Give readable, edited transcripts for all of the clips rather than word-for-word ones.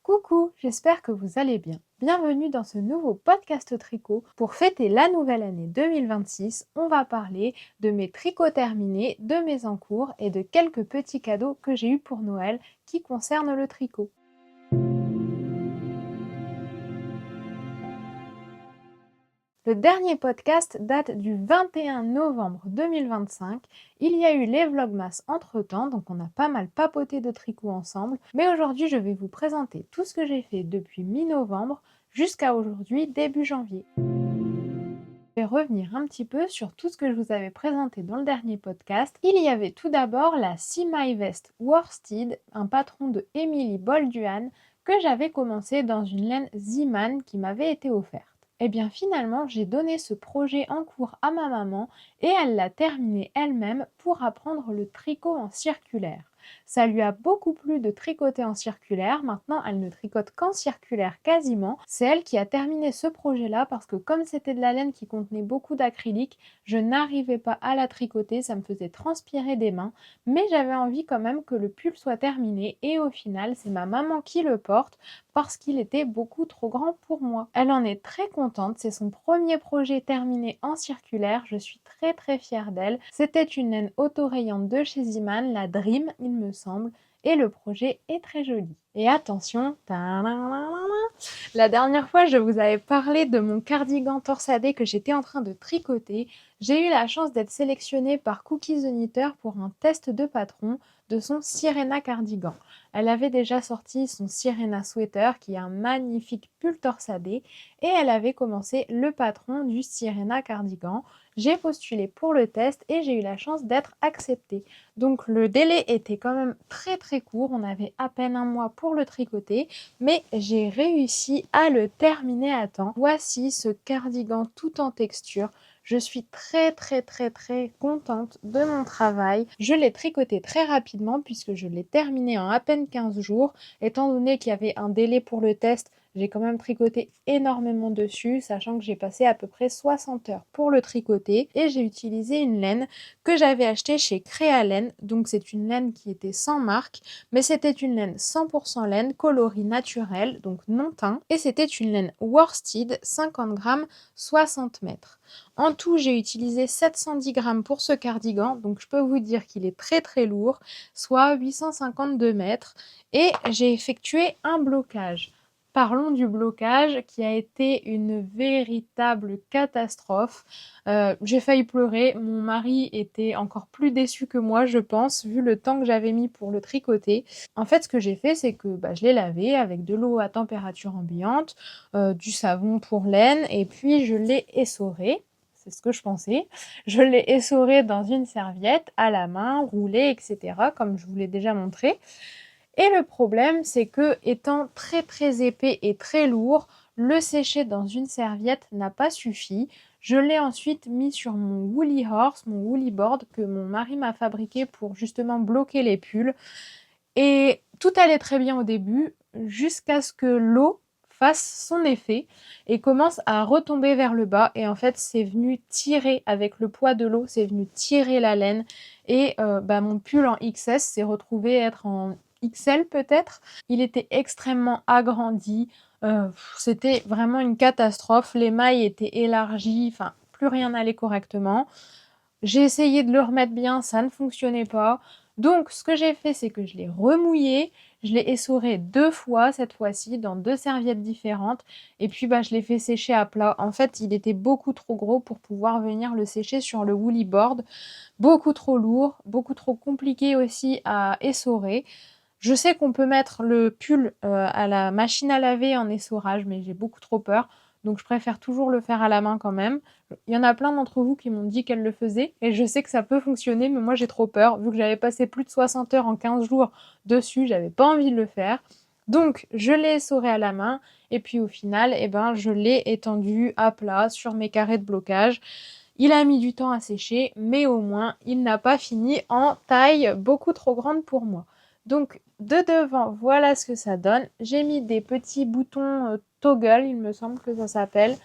Coucou, j'espère que vous allez bien. Bienvenue dans ce nouveau podcast tricot. Pour fêter la nouvelle année 2026, on va parler de mes tricots terminés, de mes en cours et de quelques petits cadeaux que j'ai eus pour Noël qui concernent le tricot. Le dernier podcast date du 21 novembre 2025. Il y a eu les Vlogmas entre-temps, donc on a pas mal papoté de tricot ensemble. Mais aujourd'hui, je vais vous présenter tout ce que j'ai fait depuis mi-novembre jusqu'à aujourd'hui, début janvier. Je vais revenir un petit peu sur tout ce que je vous avais présenté dans le dernier podcast. Il y avait tout d'abord la See My Vest Worsted, un patron de Emily Bolduan que j'avais commencé dans une laine Zeeman qui m'avait été offerte. Et bien finalement, j'ai donné ce projet en cours à ma maman et elle l'a terminé elle-même pour apprendre le tricot en circulaire. Ça lui a beaucoup plu de tricoter en circulaire. Maintenant, elle ne tricote qu'en circulaire quasiment. C'est elle qui a terminé ce projet-là parce que comme c'était de la laine qui contenait beaucoup d'acrylique, je n'arrivais pas à la tricoter, ça me faisait transpirer des mains. Mais j'avais envie quand même que le pull soit terminé et au final, c'est ma maman qui le porte parce qu'il était beaucoup trop grand pour moi. Elle en est très contente, c'est son premier projet terminé en circulaire, je suis très fière d'elle. C'était une laine autorayante de chez Zeeman, la Dream il me semble, et le projet est très joli. Et attention, la dernière fois je vous avais parlé de mon cardigan torsadé que j'étais en train de tricoter. J'ai eu la chance d'être sélectionnée par Cookie the Knitter pour un test de patron de son Sirena cardigan. Elle avait déjà sorti son Sirena Sweater qui est un magnifique pull torsadé et elle avait commencé le patron du Sirena cardigan. J'ai postulé pour le test et j'ai eu la chance d'être acceptée. Donc le délai était quand même très court, on avait à peine un mois pour le tricoter, mais j'ai réussi à le terminer à temps. Voici ce cardigan tout en texture. Je suis très contente de mon travail. Je l'ai tricoté très rapidement puisque je l'ai terminé en à peine 15 jours. Étant donné qu'il y avait un délai pour le test, j'ai quand même tricoté énormément dessus, sachant que j'ai passé à peu près 60 heures pour le tricoter et j'ai utilisé une laine que j'avais achetée chez Créalaine. Donc c'est une laine qui était sans marque, mais c'était une laine 100% laine, coloris naturel, donc non teint, et c'était une laine worsted 50 grammes, 60 mètres. En tout, j'ai utilisé 710 grammes pour ce cardigan, donc je peux vous dire qu'il est très lourd, soit 852 mètres, et j'ai effectué un blocage. Parlons du blocage qui a été une véritable catastrophe. J'ai failli pleurer, mon mari était encore plus déçu que moi, je pense, vu le temps que j'avais mis pour le tricoter. En fait, ce que j'ai fait, c'est que je l'ai lavé avec de l'eau à température ambiante, du savon pour laine, et puis je l'ai essoré. C'est ce que je pensais. Je l'ai essoré dans une serviette, à la main, roulé, etc., comme je vous l'ai déjà montré. Et le problème, c'est que, étant très épais et très lourd, le sécher dans une serviette n'a pas suffi. Je l'ai ensuite mis sur mon woolly horse, mon woolly board que mon mari m'a fabriqué pour justement bloquer les pulls. Et tout allait très bien au début, jusqu'à ce que l'eau fasse son effet et commence à retomber vers le bas. Et en fait, c'est venu tirer avec le poids de l'eau, c'est venu tirer la laine. Et mon pull en XS s'est retrouvé être en XL peut-être. Il était extrêmement agrandi. C'était vraiment une catastrophe. Les mailles étaient élargies, enfin, plus rien n'allait correctement. J'ai essayé de le remettre bien, ça ne fonctionnait pas. Donc, ce que j'ai fait, c'est que je l'ai remouillé, je l'ai essoré 2 fois cette fois-ci, dans 2 serviettes différentes, et puis je l'ai fait sécher à plat. En fait, il était beaucoup trop gros pour pouvoir venir le sécher sur le woolly board, beaucoup trop lourd, beaucoup trop compliqué aussi à essorer. Je sais qu'on peut mettre le pull à la machine à laver en essorage, mais j'ai beaucoup trop peur. Donc je préfère toujours le faire à la main quand même. Il y en a plein d'entre vous qui m'ont dit qu'elles le faisaient. Et je sais que ça peut fonctionner, mais moi j'ai trop peur. Vu que j'avais passé plus de 60 heures en 15 jours dessus, j'avais pas envie de le faire. Donc je l'ai essoré à la main. Et puis au final, je l'ai étendu à plat sur mes carrés de blocage. Il a mis du temps à sécher, mais au moins il n'a pas fini en taille beaucoup trop grande pour moi. Donc de devant, voilà ce que ça donne. J'ai mis des petits boutons toggle, il me semble que ça s'appelle.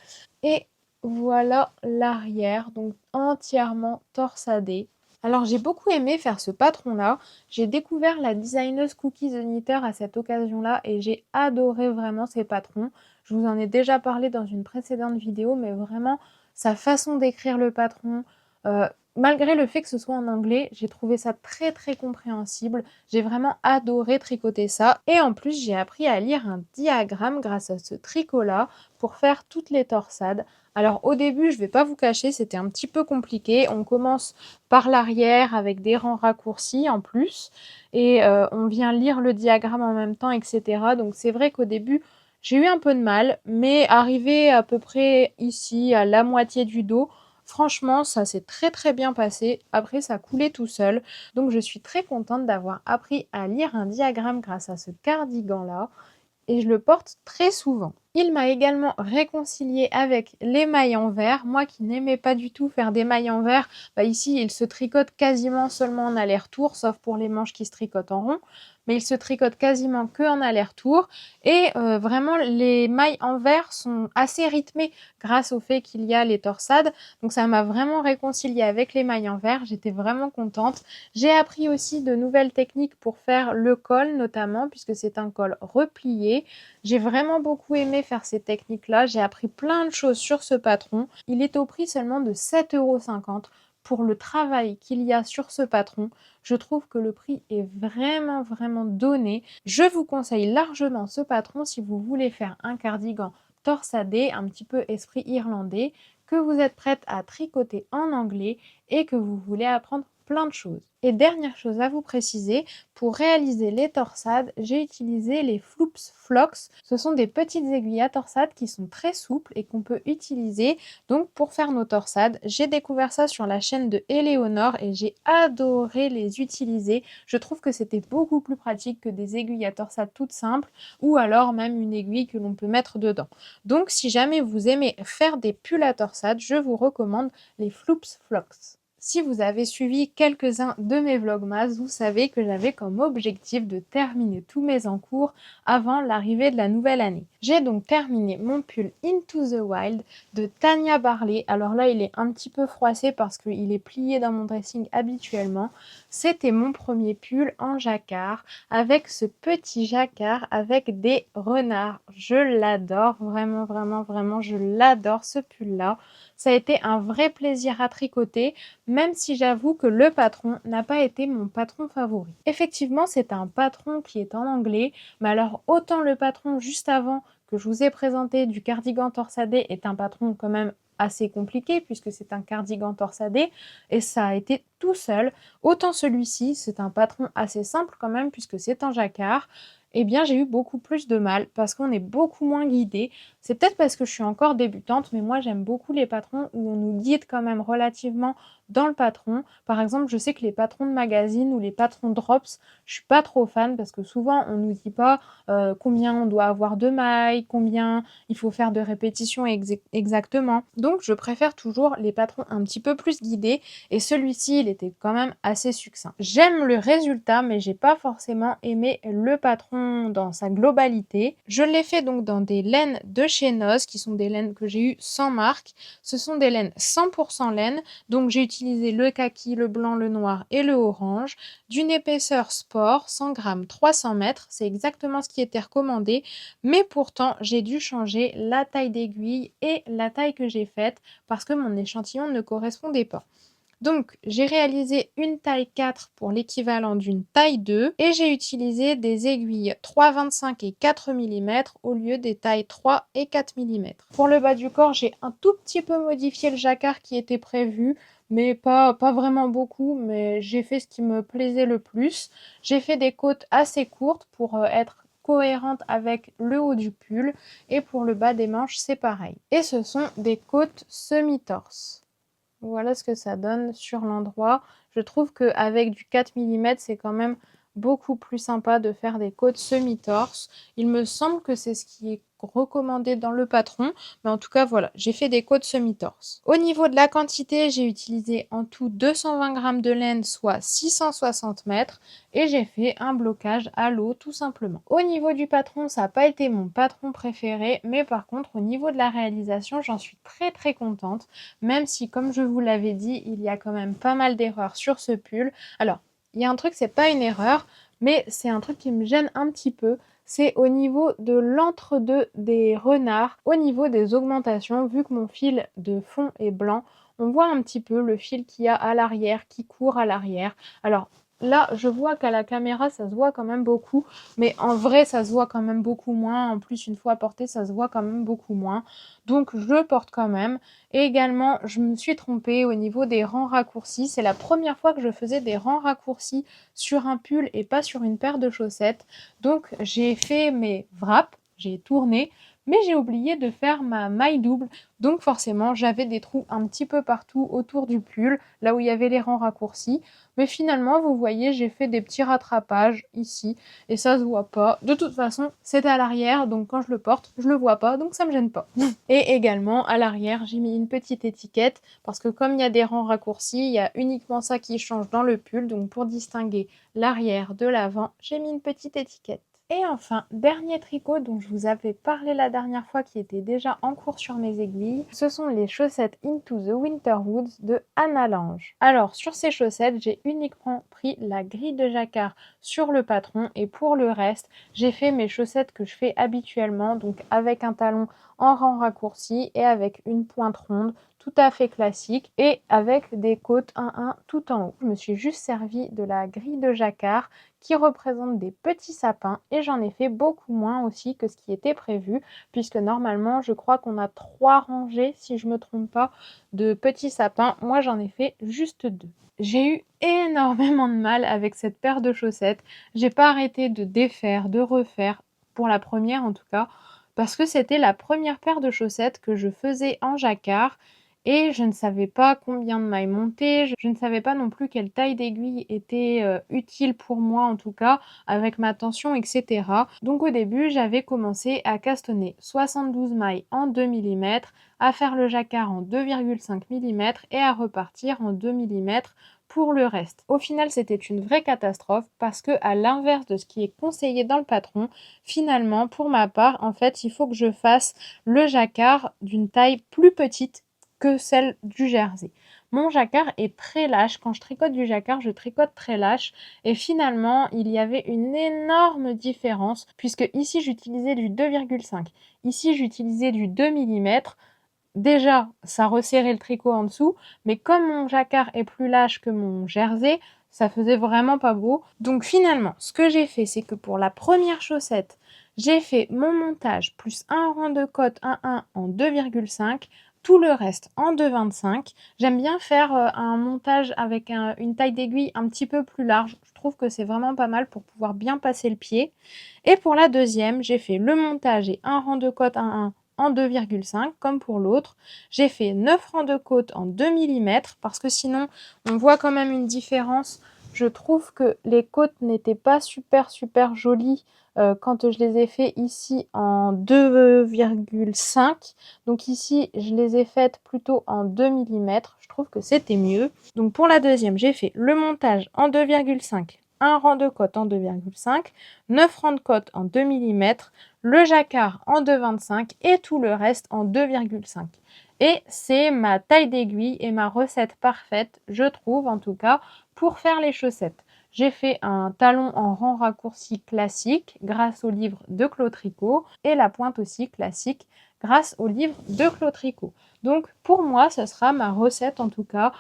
Et voilà l'arrière, donc entièrement torsadé. Alors j'ai beaucoup aimé faire ce patron-là. J'ai découvert la designeuse Cookie the Knitter à cette occasion-là et j'ai adoré vraiment ces patrons. Je vous en ai déjà parlé dans une précédente vidéo, mais vraiment sa façon d'écrire le patron, euh, malgré le fait que ce soit en anglais, j'ai trouvé ça très très compréhensible. J'ai vraiment adoré tricoter ça. Et en plus, j'ai appris à lire un diagramme grâce à ce tricot-là pour faire toutes les torsades. Alors au début, je ne vais pas vous cacher, c'était un petit peu compliqué. On commence par l'arrière avec des rangs raccourcis en plus et on vient lire le diagramme en même temps, etc. Donc c'est vrai qu'au début, j'ai eu un peu de mal, mais arrivé à peu près ici, à la moitié du dos, franchement, ça s'est très très bien passé. Après, ça coulait tout seul. Donc je suis très contente d'avoir appris à lire un diagramme grâce à ce cardigan-là et je le porte très souvent. Il m'a également réconcilié avec les mailles en verre. Moi qui n'aimais pas du tout faire des mailles en verre, ici il se tricote quasiment seulement en aller-retour, sauf pour les manches qui se tricotent en rond. Mais il se tricote quasiment que en aller-retour. Et vraiment, les mailles en verre sont assez rythmées grâce au fait qu'il y a les torsades. Donc ça m'a vraiment réconcilié avec les mailles en verre. J'étais vraiment contente. J'ai appris aussi de nouvelles techniques pour faire le col notamment, puisque c'est un col replié. J'ai vraiment beaucoup aimé faire ces techniques-là. J'ai appris plein de choses sur ce patron. Il est au prix seulement de 7,50 € pour le travail qu'il y a sur ce patron. Je trouve que le prix est vraiment, vraiment donné. Je vous conseille largement ce patron si vous voulez faire un cardigan torsadé, un petit peu esprit irlandais, que vous êtes prête à tricoter en anglais et que vous voulez apprendre plein de choses. Et dernière chose à vous préciser, pour réaliser les torsades, j'ai utilisé les Floops Flox. Ce sont des petites aiguilles à torsade qui sont très souples et qu'on peut utiliser donc pour faire nos torsades. J'ai découvert ça sur la chaîne de Éléonore et j'ai adoré les utiliser. Je trouve que c'était beaucoup plus pratique que des aiguilles à torsade toutes simples ou alors même une aiguille que l'on peut mettre dedans. Donc si jamais vous aimez faire des pulls à torsade, je vous recommande les Floops Flox. Si vous avez suivi quelques-uns de mes vlogmas, vous savez que j'avais comme objectif de terminer tous mes encours avant l'arrivée de la nouvelle année. J'ai donc terminé mon pull Into the Wild de Tania Barley. Alors là, il est un petit peu froissé parce qu'il est plié dans mon dressing habituellement. C'était mon premier pull en jacquard avec ce petit jacquard avec des renards. Je l'adore, vraiment, vraiment, vraiment, je l'adore ce pull-là. Ça a été un vrai plaisir à tricoter, même si j'avoue que le patron n'a pas été mon patron favori. Effectivement, c'est un patron qui est en anglais, mais alors autant le patron juste avant que je vous ai présenté du cardigan torsadé est un patron quand même assez compliqué puisque c'est un cardigan torsadé et ça a été tout seul, autant celui-ci c'est un patron assez simple quand même puisque c'est un jacquard. Eh bien, j'ai eu beaucoup plus de mal parce qu'on est beaucoup moins guidé. C'est peut-être parce que je suis encore débutante, mais moi j'aime beaucoup les patrons où on nous guide quand même relativement dans le patron. Par exemple, je sais que les patrons de magazine ou les patrons drops, je suis pas trop fan parce que souvent on nous dit pas combien on doit avoir de mailles, combien il faut faire de répétitions exactement. Donc je préfère toujours les patrons un petit peu plus guidés et celui-ci il était quand même assez succinct. J'aime le résultat mais j'ai pas forcément aimé le patron dans sa globalité. Je l'ai fait donc dans des laines de chez Noz qui sont des laines que j'ai eues sans marque. Ce sont des laines 100% laine, donc j'ai utilisé le kaki, le blanc, le noir et le orange, d'une épaisseur sport, 100 g, 300 mètres, c'est exactement ce qui était recommandé, mais pourtant j'ai dû changer la taille d'aiguille et la taille que j'ai faite parce que mon échantillon ne correspondait pas. Donc, j'ai réalisé une taille 4 pour l'équivalent d'une taille 2 et j'ai utilisé des aiguilles 3,25 et 4 mm au lieu des tailles 3 et 4 mm. Pour le bas du corps, j'ai un tout petit peu modifié le jacquard qui était prévu, mais pas vraiment beaucoup, mais j'ai fait ce qui me plaisait le plus. J'ai fait des côtes assez courtes pour être cohérente avec le haut du pull et pour le bas des manches, c'est pareil. Et ce sont des côtes semi-torse. Voilà ce que ça donne sur l'endroit. Je trouve qu'avec du 4 mm, c'est quand même beaucoup plus sympa de faire des côtes semi-torse. Il me semble que c'est ce qui est recommandé dans le patron, mais en tout cas voilà, j'ai fait des côtes semi-torse. Au niveau de la quantité, j'ai utilisé en tout 220 g de laine, soit 660 mètres, et j'ai fait un blocage à l'eau tout simplement. Au niveau du patron, ça n'a pas été mon patron préféré, mais par contre au niveau de la réalisation, j'en suis très contente, même si comme je vous l'avais dit, il y a quand même pas mal d'erreurs sur ce pull. Alors, il y a un truc, c'est pas une erreur, mais c'est un truc qui me gêne un petit peu, c'est au niveau de l'entre-deux des renards, au niveau des augmentations, vu que mon fil de fond est blanc, on voit un petit peu le fil qu'il y a à l'arrière, qui court à l'arrière. Alors là, je vois qu'à la caméra, ça se voit quand même beaucoup, mais en vrai, ça se voit quand même beaucoup moins. En plus, une fois porté, ça se voit quand même beaucoup moins. Donc, je porte quand même. Et également, je me suis trompée au niveau des rangs raccourcis. C'est la première fois que je faisais des rangs raccourcis sur un pull et pas sur une paire de chaussettes. Donc, j'ai fait mes wraps, j'ai tourné, mais j'ai oublié de faire ma maille double. Donc, forcément, j'avais des trous un petit peu partout autour du pull, là où il y avait les rangs raccourcis. Mais finalement, vous voyez, j'ai fait des petits rattrapages ici et ça se voit pas. De toute façon, c'est à l'arrière, donc quand je le porte, je le vois pas, donc ça me gêne pas. Et également, à l'arrière, j'ai mis une petite étiquette parce que comme il y a des rangs raccourcis, il y a uniquement ça qui change dans le pull. Donc pour distinguer l'arrière de l'avant, j'ai mis une petite étiquette. Et enfin, dernier tricot dont je vous avais parlé la dernière fois qui était déjà en cours sur mes aiguilles, ce sont les chaussettes Into the Winter Woods de Anna Lange. Alors sur ces chaussettes, j'ai uniquement pris la grille de jacquard sur le patron et pour le reste, j'ai fait mes chaussettes que je fais habituellement, donc avec un talon en rang raccourci et avec une pointe ronde tout à fait classique et avec des côtes 1-1 tout en haut. Je me suis juste servi de la grille de jacquard qui représente des petits sapins et j'en ai fait beaucoup moins aussi que ce qui était prévu puisque normalement je crois qu'on a 3 rangées si je me trompe pas de petits sapins. Moi j'en ai fait juste 2. J'ai eu énormément de mal avec cette paire de chaussettes. J'ai pas arrêté de défaire, de refaire, pour la première en tout cas, parce que c'était la première paire de chaussettes que je faisais en jacquard et je ne savais pas combien de mailles monter, je ne savais pas non plus quelle taille d'aiguille était utile pour moi en tout cas, avec ma tension, etc. Donc au début, j'avais commencé à castonner 72 mailles en 2 mm, à faire le jacquard en 2,5 mm et à repartir en 2 mm pour le reste. Au final, c'était une vraie catastrophe parce que, à l'inverse de ce qui est conseillé dans le patron, finalement, pour ma part, en fait, il faut que je fasse le jacquard d'une taille plus petite que celle du jersey. Mon jacquard est très lâche. Quand je tricote du jacquard, je tricote très lâche. Et finalement, il y avait une énorme différence puisque ici, j'utilisais du 2,5. Ici, j'utilisais du 2 mm. Déjà, ça resserrait le tricot en dessous, mais comme mon jacquard est plus lâche que mon jersey, ça faisait vraiment pas beau. Donc finalement, ce que j'ai fait, c'est que pour la première chaussette, j'ai fait mon montage plus un rang de côte 1-1 en 2,5, tout le reste en 2,25. J'aime bien faire un montage avec une taille d'aiguille un petit peu plus large. Je trouve que c'est vraiment pas mal pour pouvoir bien passer le pied. Et pour la deuxième, j'ai fait le montage et un rang de côte 1-1 en 2,5 comme pour l'autre. J'ai fait 9 rangs de côte en 2 mm parce que sinon on voit quand même une différence. Je trouve que les côtes n'étaient pas super jolies quand je les ai fait ici en 2,5. Donc ici je les ai faites plutôt en 2 mm. Je trouve que c'était mieux. Donc pour la deuxième, j'ai fait le montage en 2,5, un rang de côte en 2,5, 9 rangs de côte en 2 mm, le jacquard en 2,25 et tout le reste en 2,5. Et c'est ma taille d'aiguille et ma recette parfaite, je trouve en tout cas, pour faire les chaussettes. J'ai fait un talon en rang raccourci classique grâce au livre de Claude Tricot et la pointe aussi classique grâce au livre de Claude Tricot. Donc pour moi, ce sera ma recette en tout cas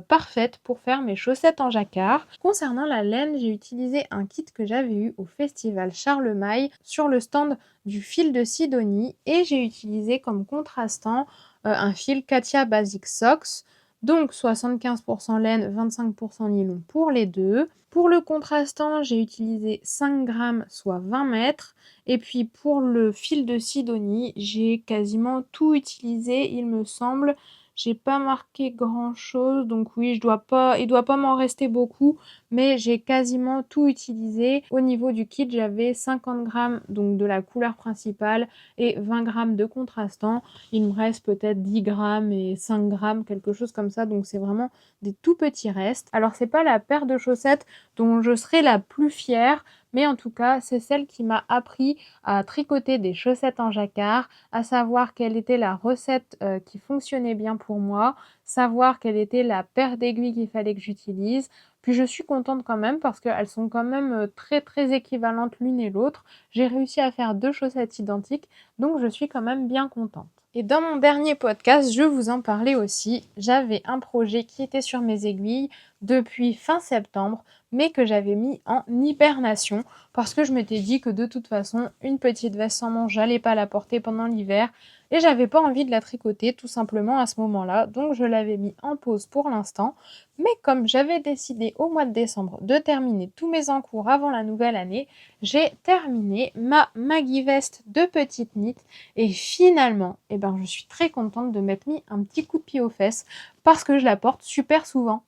parfaite pour faire mes chaussettes en jacquard. Concernant la laine, j'ai utilisé un kit que j'avais eu au festival Charlemagne sur le stand du fil de Sidonie et j'ai utilisé comme contrastant un fil Katia Basic Socks, donc 75% laine, 25% nylon pour les deux. Pour le contrastant, j'ai utilisé 5 grammes, soit 20 mètres. Et puis pour le fil de Sidonie, j'ai quasiment tout utilisé, il me semble. J'ai pas marqué grand chose, donc oui, il doit pas m'en rester beaucoup, mais j'ai quasiment tout utilisé. Au niveau du kit, j'avais 50 grammes donc de la couleur principale et 20 grammes de contrastant. Il me reste peut-être 10 grammes et 5 grammes, quelque chose comme ça, donc c'est vraiment des tout petits restes. Alors c'est pas la paire de chaussettes dont je serai la plus fière, mais en tout cas, c'est celle qui m'a appris à tricoter des chaussettes en jacquard, à savoir quelle était la recette qui fonctionnait bien pour moi, savoir quelle était la paire d'aiguilles qu'il fallait que j'utilise. Puis je suis contente quand même parce qu'elles sont quand même très très équivalentes l'une et l'autre. J'ai réussi à faire 2 chaussettes identiques, donc je suis quand même bien contente. Et dans mon dernier podcast, je vous en parlais aussi, j'avais un projet qui était sur mes aiguilles depuis fin septembre, mais que j'avais mis en hibernation parce que je m'étais dit que de toute façon, une petite veste sans manches, j'allais pas la porter pendant l'hiver et j'avais pas envie de la tricoter tout simplement à ce moment-là, donc je l'avais mis en pause pour l'instant. Mais comme j'avais décidé au mois de décembre de terminer tous mes encours avant la nouvelle année, j'ai terminé ma Maggie Vest de petite knit et finalement, je suis très contente de m'être mis un petit coup de pied aux fesses parce que je la porte super souvent.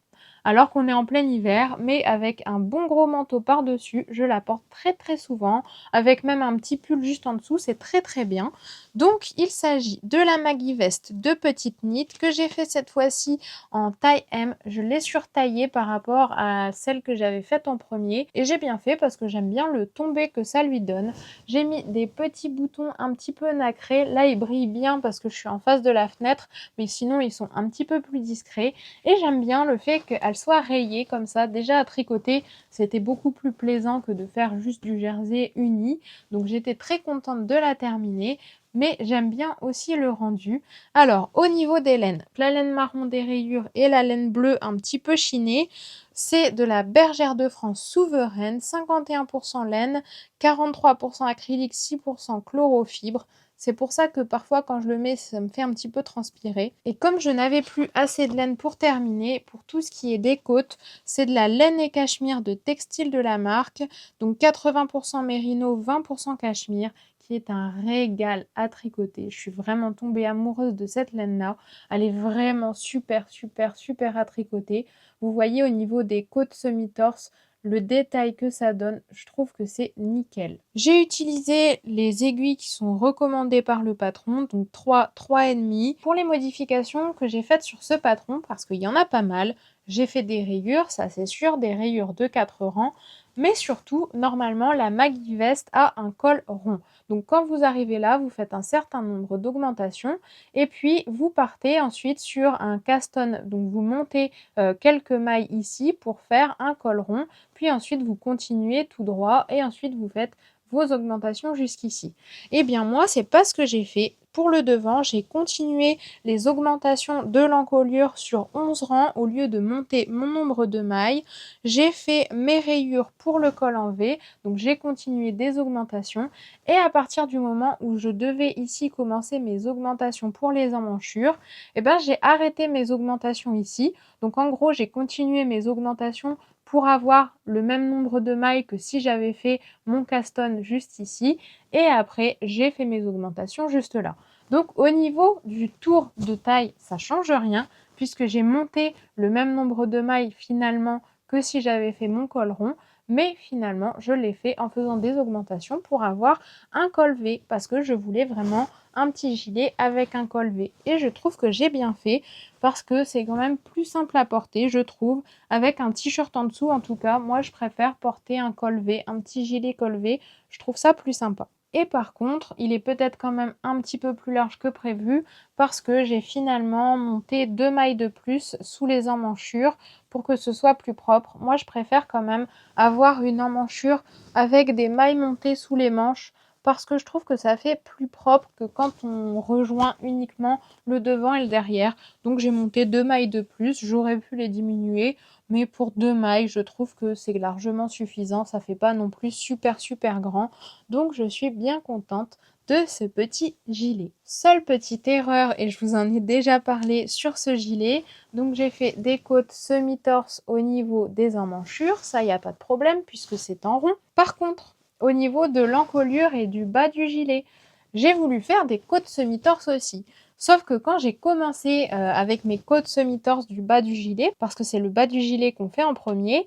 Alors qu'on est en plein hiver, mais avec un bon gros manteau par-dessus, je la porte très très souvent, avec même un petit pull juste en dessous, c'est très très bien. Donc il s'agit de la Maggie Vest de petite knit que j'ai fait cette fois-ci en taille M. Je l'ai surtaillée par rapport à celle que j'avais faite en premier et j'ai bien fait parce que j'aime bien le tombé que ça lui donne. J'ai mis des petits boutons un petit peu nacrés. Là, ils brillent bien parce que je suis en face de la fenêtre, mais sinon ils sont un petit peu plus discrets. Et j'aime bien le fait qu'elle soit rayée comme ça. Déjà à tricoter, c'était beaucoup plus plaisant que de faire juste du jersey uni. Donc j'étais très contente de la terminer. Mais j'aime bien aussi le rendu. Alors, au niveau des laines, la laine marron des rayures et la laine bleue un petit peu chinée, c'est de la Bergère de France souveraine, 51% laine, 43% acrylique, 6% chlorofibre. C'est pour ça que parfois quand je le mets, ça me fait un petit peu transpirer. Et comme je n'avais plus assez de laine pour terminer, pour tout ce qui est des côtes, c'est de la laine et cachemire de Textile de la marque. Donc 80% mérino, 20% cachemire, qui est un régal à tricoter. Je suis vraiment tombée amoureuse de cette laine-là. Elle est vraiment super, super, super à tricoter. Vous voyez au niveau des côtes semi-torse, le détail que ça donne, je trouve que c'est nickel. J'ai utilisé les aiguilles qui sont recommandées par le patron, donc 3,5. Pour les modifications que j'ai faites sur ce patron, parce qu'il y en a pas mal, j'ai fait des rayures, ça c'est sûr, des rayures de 4 rangs, mais surtout, normalement, la Maggie Vest a un col rond. Donc quand vous arrivez là, vous faites un certain nombre d'augmentations et puis vous partez ensuite sur un caston. Donc vous montez quelques mailles ici pour faire un col rond, puis ensuite vous continuez tout droit et ensuite vous faites vos augmentations jusqu'ici. Eh bien moi, c'est pas ce que j'ai fait. Pour le devant, j'ai continué les augmentations de l'encolure sur 11 rangs au lieu de monter mon nombre de mailles. J'ai fait mes rayures pour le col en V, donc j'ai continué des augmentations. Et à partir du moment où je devais ici commencer mes augmentations pour les emmanchures, j'ai arrêté mes augmentations ici. Donc en gros, j'ai continué mes augmentations pour avoir le même nombre de mailles que si j'avais fait mon caston juste ici. Et après, j'ai fait mes augmentations juste là. Donc au niveau du tour de taille, ça ne change rien puisque j'ai monté le même nombre de mailles finalement que si j'avais fait mon col rond. Mais finalement, je l'ai fait en faisant des augmentations pour avoir un col V parce que je voulais vraiment un petit gilet avec un col V. Et je trouve que j'ai bien fait parce que c'est quand même plus simple à porter, je trouve. Avec un t-shirt en dessous, en tout cas, moi je préfère porter un col V, un petit gilet col V. Je trouve ça plus sympa. Et par contre, il est peut-être quand même un petit peu plus large que prévu parce que j'ai finalement monté 2 mailles de plus sous les emmanchures pour que ce soit plus propre. Moi, je préfère quand même avoir une emmanchure avec des mailles montées sous les manches parce que je trouve que ça fait plus propre que quand on rejoint uniquement le devant et le derrière. Donc j'ai monté 2 mailles de plus, j'aurais pu les diminuer, mais pour 2 mailles, je trouve que c'est largement suffisant, ça fait pas non plus super super grand. Donc je suis bien contente de ce petit gilet. Seule petite erreur, et je vous en ai déjà parlé sur ce gilet, donc j'ai fait des côtes semi-torse au niveau des emmanchures, ça y a pas de problème puisque c'est en rond. Par contre, au niveau de l'encolure et du bas du gilet, j'ai voulu faire des côtes semi-torse aussi. Sauf que quand j'ai commencé avec mes côtes semi-torse du bas du gilet, parce que c'est le bas du gilet qu'on fait en premier,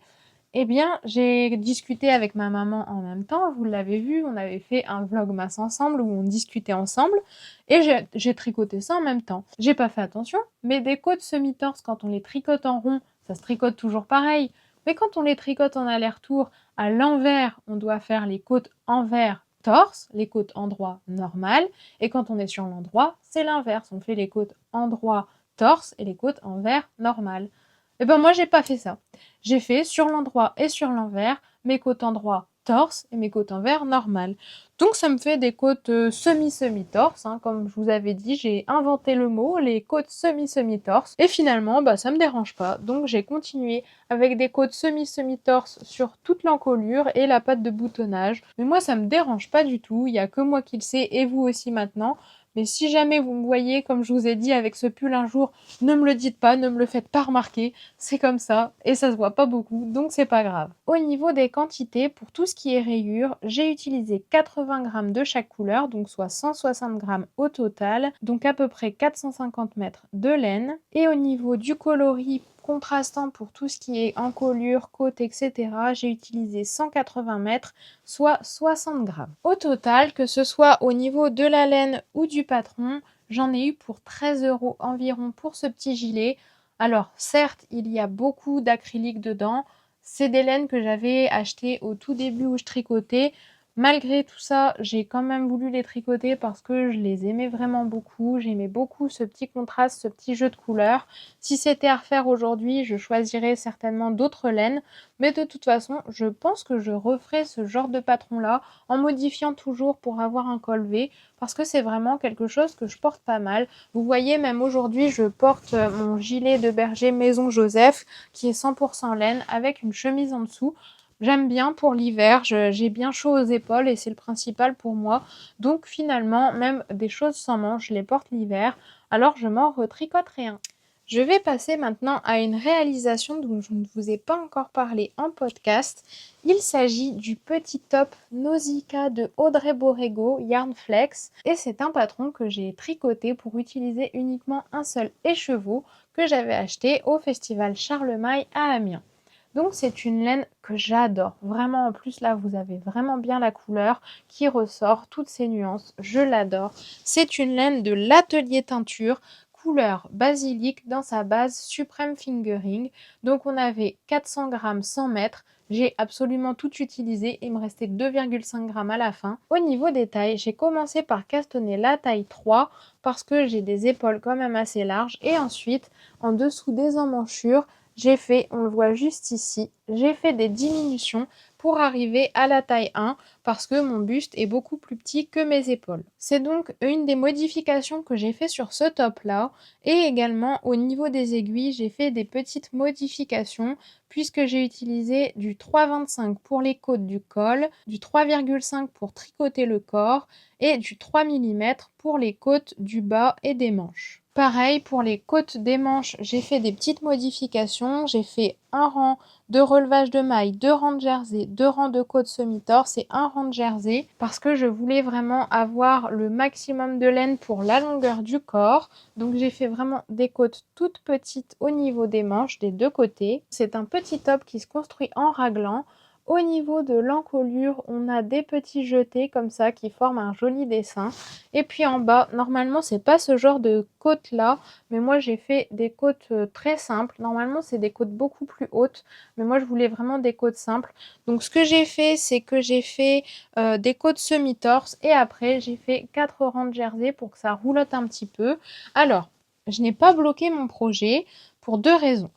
Eh bien, j'ai discuté avec ma maman en même temps, vous l'avez vu, on avait fait un vlogmas ensemble où on discutait ensemble et j'ai tricoté ça en même temps. J'ai pas fait attention, mais des côtes semi-torse, quand on les tricote en rond, ça se tricote toujours pareil. Mais quand on les tricote en aller-retour, à l'envers, on doit faire les côtes envers torse, les côtes endroit normal, et quand on est sur l'endroit, c'est l'inverse, on fait les côtes endroit torse et les côtes envers normal. Et ben moi j'ai pas fait ça. J'ai fait sur l'endroit et sur l'envers mes côtes endroit torse et mes côtes envers normal. Donc ça me fait des côtes semi-semi-torse, hein, comme je vous avais dit, j'ai inventé le mot, les côtes semi-semi-torse. Et finalement, bah ça me dérange pas. Donc j'ai continué avec des côtes semi-semi-torse sur toute l'encolure et la patte de boutonnage. Mais moi ça me dérange pas du tout, il y a que moi qui le sais et vous aussi maintenant. Mais si jamais vous me voyez, comme je vous ai dit, avec ce pull un jour, ne me le dites pas, ne me le faites pas remarquer, c'est comme ça, et ça se voit pas beaucoup, donc c'est pas grave. Au niveau des quantités, pour tout ce qui est rayures, j'ai utilisé 80 g de chaque couleur, donc soit 160 g au total, donc à peu près 450 mètres de laine. Et au niveau du coloris contrastant pour tout ce qui est encolure, côte, etc., j'ai utilisé 180 mètres, soit 60 g. Au total, que ce soit au niveau de la laine ou du patron, j'en ai eu pour 13 € environ pour ce petit gilet. Alors certes, il y a beaucoup d'acrylique dedans, c'est des laines que j'avais achetées au tout début où je tricotais. Malgré tout ça, j'ai quand même voulu les tricoter parce que je les aimais vraiment beaucoup. J'aimais beaucoup ce petit contraste, ce petit jeu de couleurs. Si c'était à refaire aujourd'hui, je choisirais certainement d'autres laines. Mais de toute façon, je pense que je referai ce genre de patron-là en modifiant toujours pour avoir un col V parce que c'est vraiment quelque chose que je porte pas mal. Vous voyez, même aujourd'hui, je porte mon gilet de berger Maison Joseph qui est 100% laine avec une chemise en dessous. J'aime bien pour l'hiver, j'ai bien chaud aux épaules et c'est le principal pour moi. Donc finalement, même des choses sans manches, je les porte l'hiver, alors je m'en retricoterai un. Je vais passer maintenant à une réalisation dont je ne vous ai pas encore parlé en podcast. Il s'agit du petit top Nausicaa de Audrey Borrego Yarn Flex et c'est un patron que j'ai tricoté pour utiliser uniquement un seul écheveau que j'avais acheté au festival Charlemagne à Amiens. Donc c'est une laine que j'adore. Vraiment, en plus là, vous avez vraiment bien la couleur qui ressort, toutes ces nuances. Je l'adore. C'est une laine de l'Atelier Teinture, couleur basilic dans sa base Supreme Fingering. Donc on avait 400 g 100 mètres. J'ai absolument tout utilisé. Il me restait 2,5 g à la fin. Au niveau des tailles, j'ai commencé par castonner la taille 3 parce que j'ai des épaules quand même assez larges. Et ensuite, en dessous des emmanchures, j'ai fait, on le voit juste ici, j'ai fait des diminutions pour arriver à la taille 1 parce que mon buste est beaucoup plus petit que mes épaules. C'est donc une des modifications que j'ai fait sur ce top là et également au niveau des aiguilles j'ai fait des petites modifications puisque j'ai utilisé du 3,25 pour les côtes du col, du 3,5 pour tricoter le corps et du 3 mm pour les côtes du bas et des manches. Pareil, pour les côtes des manches, j'ai fait des petites modifications. J'ai fait un rang de relevage de mailles, 2 rangs de jersey, 2 rangs de côtes semi-torse et un rang de jersey parce que je voulais vraiment avoir le maximum de laine pour la longueur du corps. Donc j'ai fait vraiment des côtes toutes petites au niveau des manches des deux côtés. C'est un petit top qui se construit en raglan. Au niveau de l'encolure, on a des petits jetés comme ça qui forment un joli dessin. Et puis en bas, normalement, c'est pas ce genre de côte là, mais moi j'ai fait des côtes très simples. Normalement, c'est des côtes beaucoup plus hautes, mais moi je voulais vraiment des côtes simples. Donc ce que j'ai fait, c'est que j'ai fait des côtes semi-torse et après j'ai fait 4 rangs de jersey pour que ça roulotte un petit peu. Alors, je n'ai pas bloqué mon projet pour deux raisons.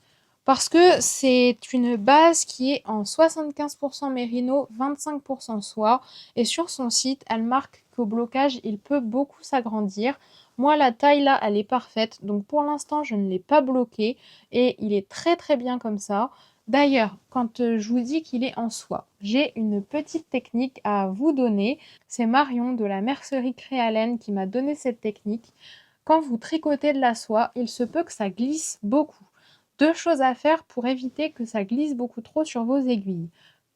Parce que c'est une base qui est en 75% mérino, 25% soie. Et sur son site, elle marque qu'au blocage, il peut beaucoup s'agrandir. Moi, la taille là, elle est parfaite. Donc pour l'instant, je ne l'ai pas bloqué. Et il est très très bien comme ça. D'ailleurs, quand je vous dis qu'il est en soie, j'ai une petite technique à vous donner. C'est Marion de la mercerie Créalène qui m'a donné cette technique. Quand vous tricotez de la soie, il se peut que ça glisse beaucoup. Deux choses à faire pour éviter que ça glisse beaucoup trop sur vos aiguilles.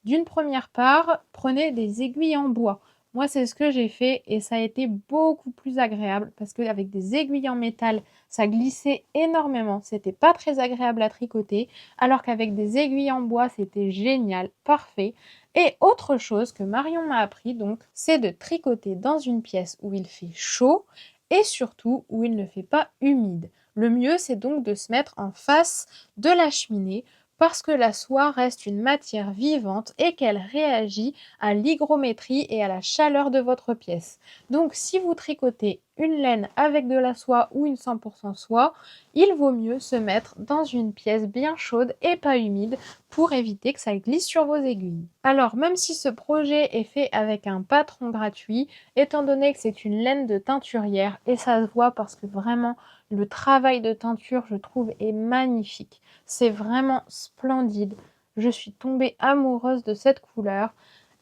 D'une première part, prenez des aiguilles en bois. Moi, c'est ce que j'ai fait et ça a été beaucoup plus agréable parce qu'avec des aiguilles en métal, ça glissait énormément. C'était pas très agréable à tricoter, alors qu'avec des aiguilles en bois, c'était génial, parfait. Et autre chose que Marion m'a appris, donc, c'est de tricoter dans une pièce où il fait chaud et surtout où il ne fait pas humide. Le mieux, c'est donc de se mettre en face de la cheminée parce que la soie reste une matière vivante et qu'elle réagit à l'hygrométrie et à la chaleur de votre pièce. Donc si vous tricotez une laine avec de la soie ou une 100% soie, il vaut mieux se mettre dans une pièce bien chaude et pas humide pour éviter que ça glisse sur vos aiguilles. Alors même si ce projet est fait avec un patron gratuit, étant donné que c'est une laine de teinturière et ça se voit parce que vraiment le travail de teinture je trouve est magnifique. C'est vraiment splendide. Je suis tombée amoureuse de cette couleur.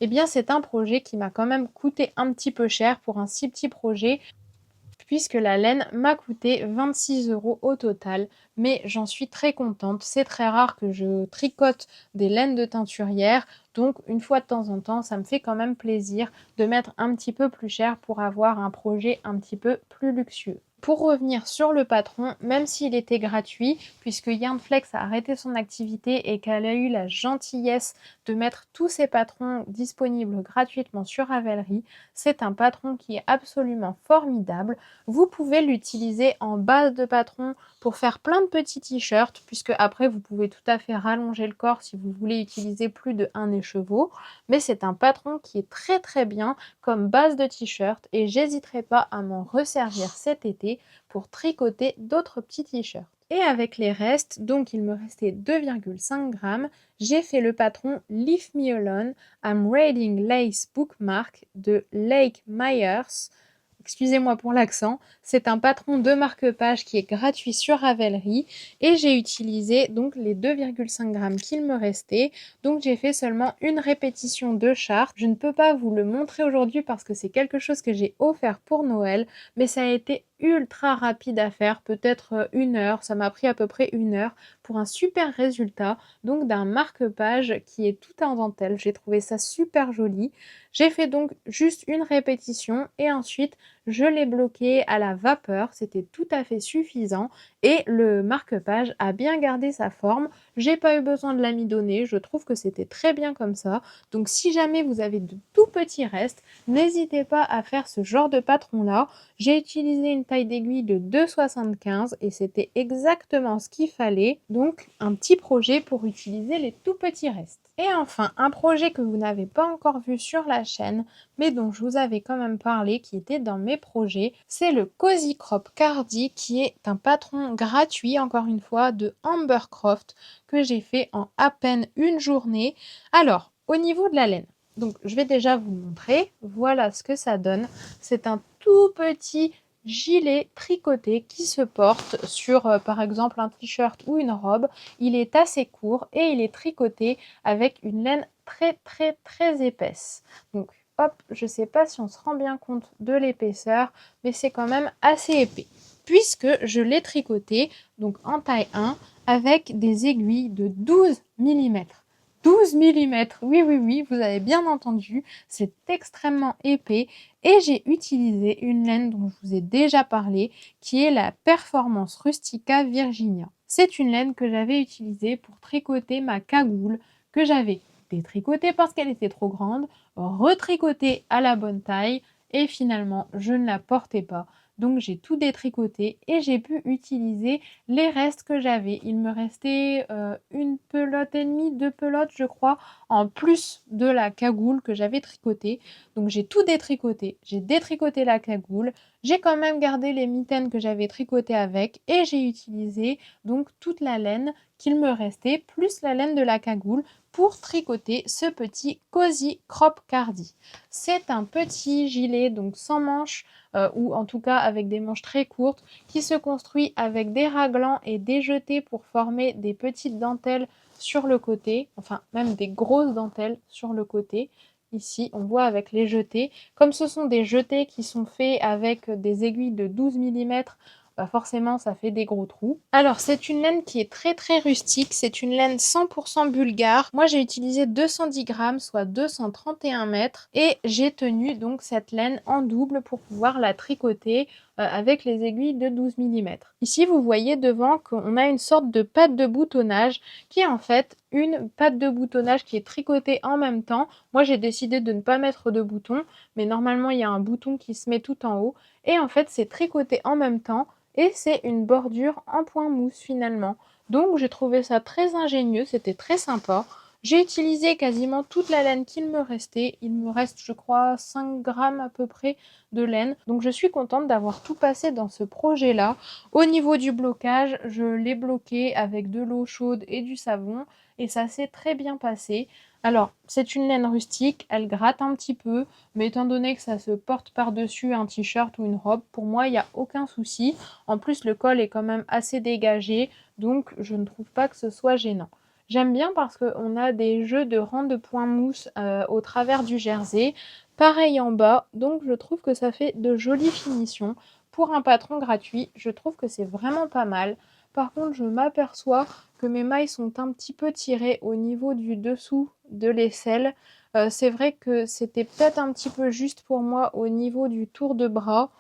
Eh bien, c'est un projet qui m'a quand même coûté un petit peu cher pour un si petit projet, puisque la laine m'a coûté 26 € au total. Mais j'en suis très contente. C'est très rare que je tricote des laines de teinturière. Donc, une fois de temps en temps, ça me fait quand même plaisir de mettre un petit peu plus cher pour avoir un projet un petit peu plus luxueux. Pour revenir sur le patron, même s'il était gratuit, puisque Yarnflex a arrêté son activité et qu'elle a eu la gentillesse de mettre tous ses patrons disponibles gratuitement sur Ravelry, c'est un patron qui est absolument formidable. Vous pouvez l'utiliser en base de patron pour faire plein de petits t-shirts, puisque après vous pouvez tout à fait rallonger le corps si vous voulez utiliser plus de 1 écheveau, mais c'est un patron qui est très très bien comme base de t-shirt et j'hésiterai pas à m'en resservir cet été pour tricoter d'autres petits t-shirts. Et avec les restes, donc il me restait 2,5 grammes, j'ai fait le patron Leave Me Alone, I'm Reading Lace Bookmark de Lake Myers. Excusez-moi pour l'accent, c'est un patron de marque-page qui est gratuit sur Ravelry et j'ai utilisé donc les 2,5 grammes qu'il me restait. Donc j'ai fait seulement une répétition de charte. Je ne peux pas vous le montrer aujourd'hui parce que c'est quelque chose que j'ai offert pour Noël, mais ça a été ultra rapide à faire, peut-être 1 heure, ça m'a pris à peu près 1 heure pour un super résultat, donc d'un marque-page qui est tout en dentelle. J'ai trouvé ça super joli. J'ai fait donc juste une répétition et ensuite je l'ai bloqué à la vapeur, c'était tout à fait suffisant et le marque-page a bien gardé sa forme. J'ai pas eu besoin de l'amidonner, je trouve que c'était très bien comme ça. Donc si jamais vous avez de tout petits restes, n'hésitez pas à faire ce genre de patron là. J'ai utilisé une taille d'aiguille de 2,75 et c'était exactement ce qu'il fallait. Donc un petit projet pour utiliser les tout petits restes. Et enfin, un projet que vous n'avez pas encore vu sur la chaîne, mais dont je vous avais quand même parlé, qui était dans mes projets, c'est le Cozy Crop Cardi, qui est un patron gratuit, encore une fois, de Amber Croft, que j'ai fait en à peine une journée. Alors, au niveau de la laine, donc je vais déjà vous montrer, voilà ce que ça donne. C'est un tout petit gilet tricoté qui se porte sur par exemple un t-shirt ou une robe. Il est assez court et il est tricoté avec une laine très très très épaisse. Donc hop, je sais pas si on se rend bien compte de l'épaisseur, mais c'est quand même assez épais. Puisque je l'ai tricoté donc en taille 1 avec des aiguilles de 12 mm. 12 mm, oui, oui, oui, vous avez bien entendu, c'est extrêmement épais et j'ai utilisé une laine dont je vous ai déjà parlé, qui est la Performance Rustica Virginia. C'est une laine que j'avais utilisée pour tricoter ma cagoule, que j'avais détricotée parce qu'elle était trop grande, retricotée à la bonne taille et finalement je ne la portais pas. Donc j'ai tout détricoté et j'ai pu utiliser les restes que j'avais. Il me restait une pelote et demie, 2 pelotes je crois, en plus de la cagoule que j'avais tricotée. Donc j'ai tout détricoté, j'ai détricoté la cagoule, j'ai quand même gardé les mitaines que j'avais tricotées avec et j'ai utilisé donc toute la laine qu'il me restait, plus la laine de la cagoule pour tricoter ce petit Cozy Crop Cardi. C'est un petit gilet donc sans manches, ou en tout cas avec des manches très courtes, qui se construit avec des raglans et des jetés pour former des petites dentelles sur le côté, enfin même des grosses dentelles sur le côté. Ici, on voit avec les jetés. Comme ce sont des jetés qui sont faits avec des aiguilles de 12 mm, bah forcément ça fait des gros trous. Alors c'est une laine qui est très très rustique, c'est une laine 100% bulgare. Moi j'ai utilisé 210 grammes, soit 231 mètres, et j'ai tenu donc cette laine en double pour pouvoir la tricoter avec les aiguilles de 12 mm. Ici vous voyez devant qu'on a une sorte de patte de boutonnage qui est en fait une patte de boutonnage qui est tricotée en même temps. Moi j'ai décidé de ne pas mettre de bouton, mais normalement il y a un bouton qui se met tout en haut, et en fait c'est tricoté en même temps et c'est une bordure en point mousse finalement. Donc j'ai trouvé ça très ingénieux, c'était très sympa. J'ai utilisé quasiment toute la laine qu'il me restait. Il me reste, je crois, 5 grammes à peu près de laine. Donc je suis contente d'avoir tout passé dans ce projet-là. Au niveau du blocage, je l'ai bloqué avec de l'eau chaude et du savon et ça s'est très bien passé. Alors, c'est une laine rustique, elle gratte un petit peu, mais étant donné que ça se porte par-dessus un t-shirt ou une robe, pour moi, il n'y a aucun souci. En plus, le col est quand même assez dégagé, donc je ne trouve pas que ce soit gênant. J'aime bien parce qu'on a des jeux de rangs de points mousse au travers du jersey, pareil en bas, donc je trouve que ça fait de jolies finitions. Pour un patron gratuit, je trouve que c'est vraiment pas mal. Par contre, je m'aperçois que mes mailles sont un petit peu tirées au niveau du dessous de l'aisselle. C'est vrai que c'était peut-être un petit peu juste pour moi au niveau du tour de bras.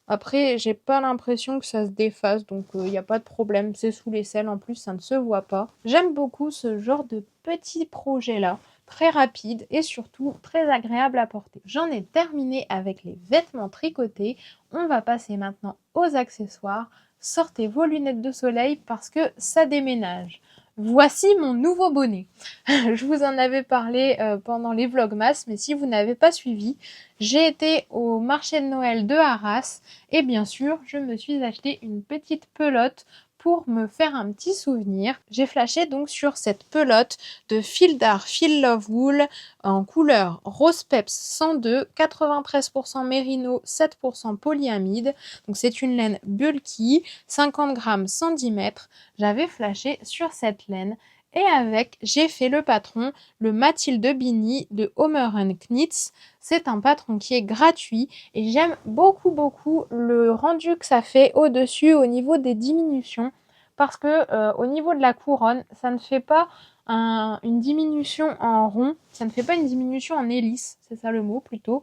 Après, j'ai pas l'impression que ça se défasse, donc il n'y a pas de problème. C'est sous l'aisselle, en plus, ça ne se voit pas. J'aime beaucoup ce genre de petits projets-là, très rapide et surtout très agréable à porter. J'en ai terminé avec les vêtements tricotés. On va passer maintenant aux accessoires. Sortez vos lunettes de soleil parce que ça déménage. Voici mon nouveau bonnet. Je vous en avais parlé pendant les vlogmas, mais si vous n'avez pas suivi, j'ai été au marché de Noël de Arras et bien sûr, je me suis acheté une petite pelote pour me faire un petit souvenir. J'ai flashé donc sur cette pelote de Fil d'Art Fil Love Wool en couleur Rose Peps 102, 93% mérino, 7% polyamide. Donc c'est une laine bulky, 50 grammes, 110 mètres. J'avais flashé sur cette laine. Et avec, j'ai fait le patron, le Mathilde Bini de Homer Knits. C'est un patron qui est gratuit et j'aime beaucoup le rendu que ça fait au-dessus au niveau des diminutions parce que au niveau de la couronne, ça ne fait pas une diminution en rond, ça ne fait pas une diminution en hélice, c'est ça le mot plutôt.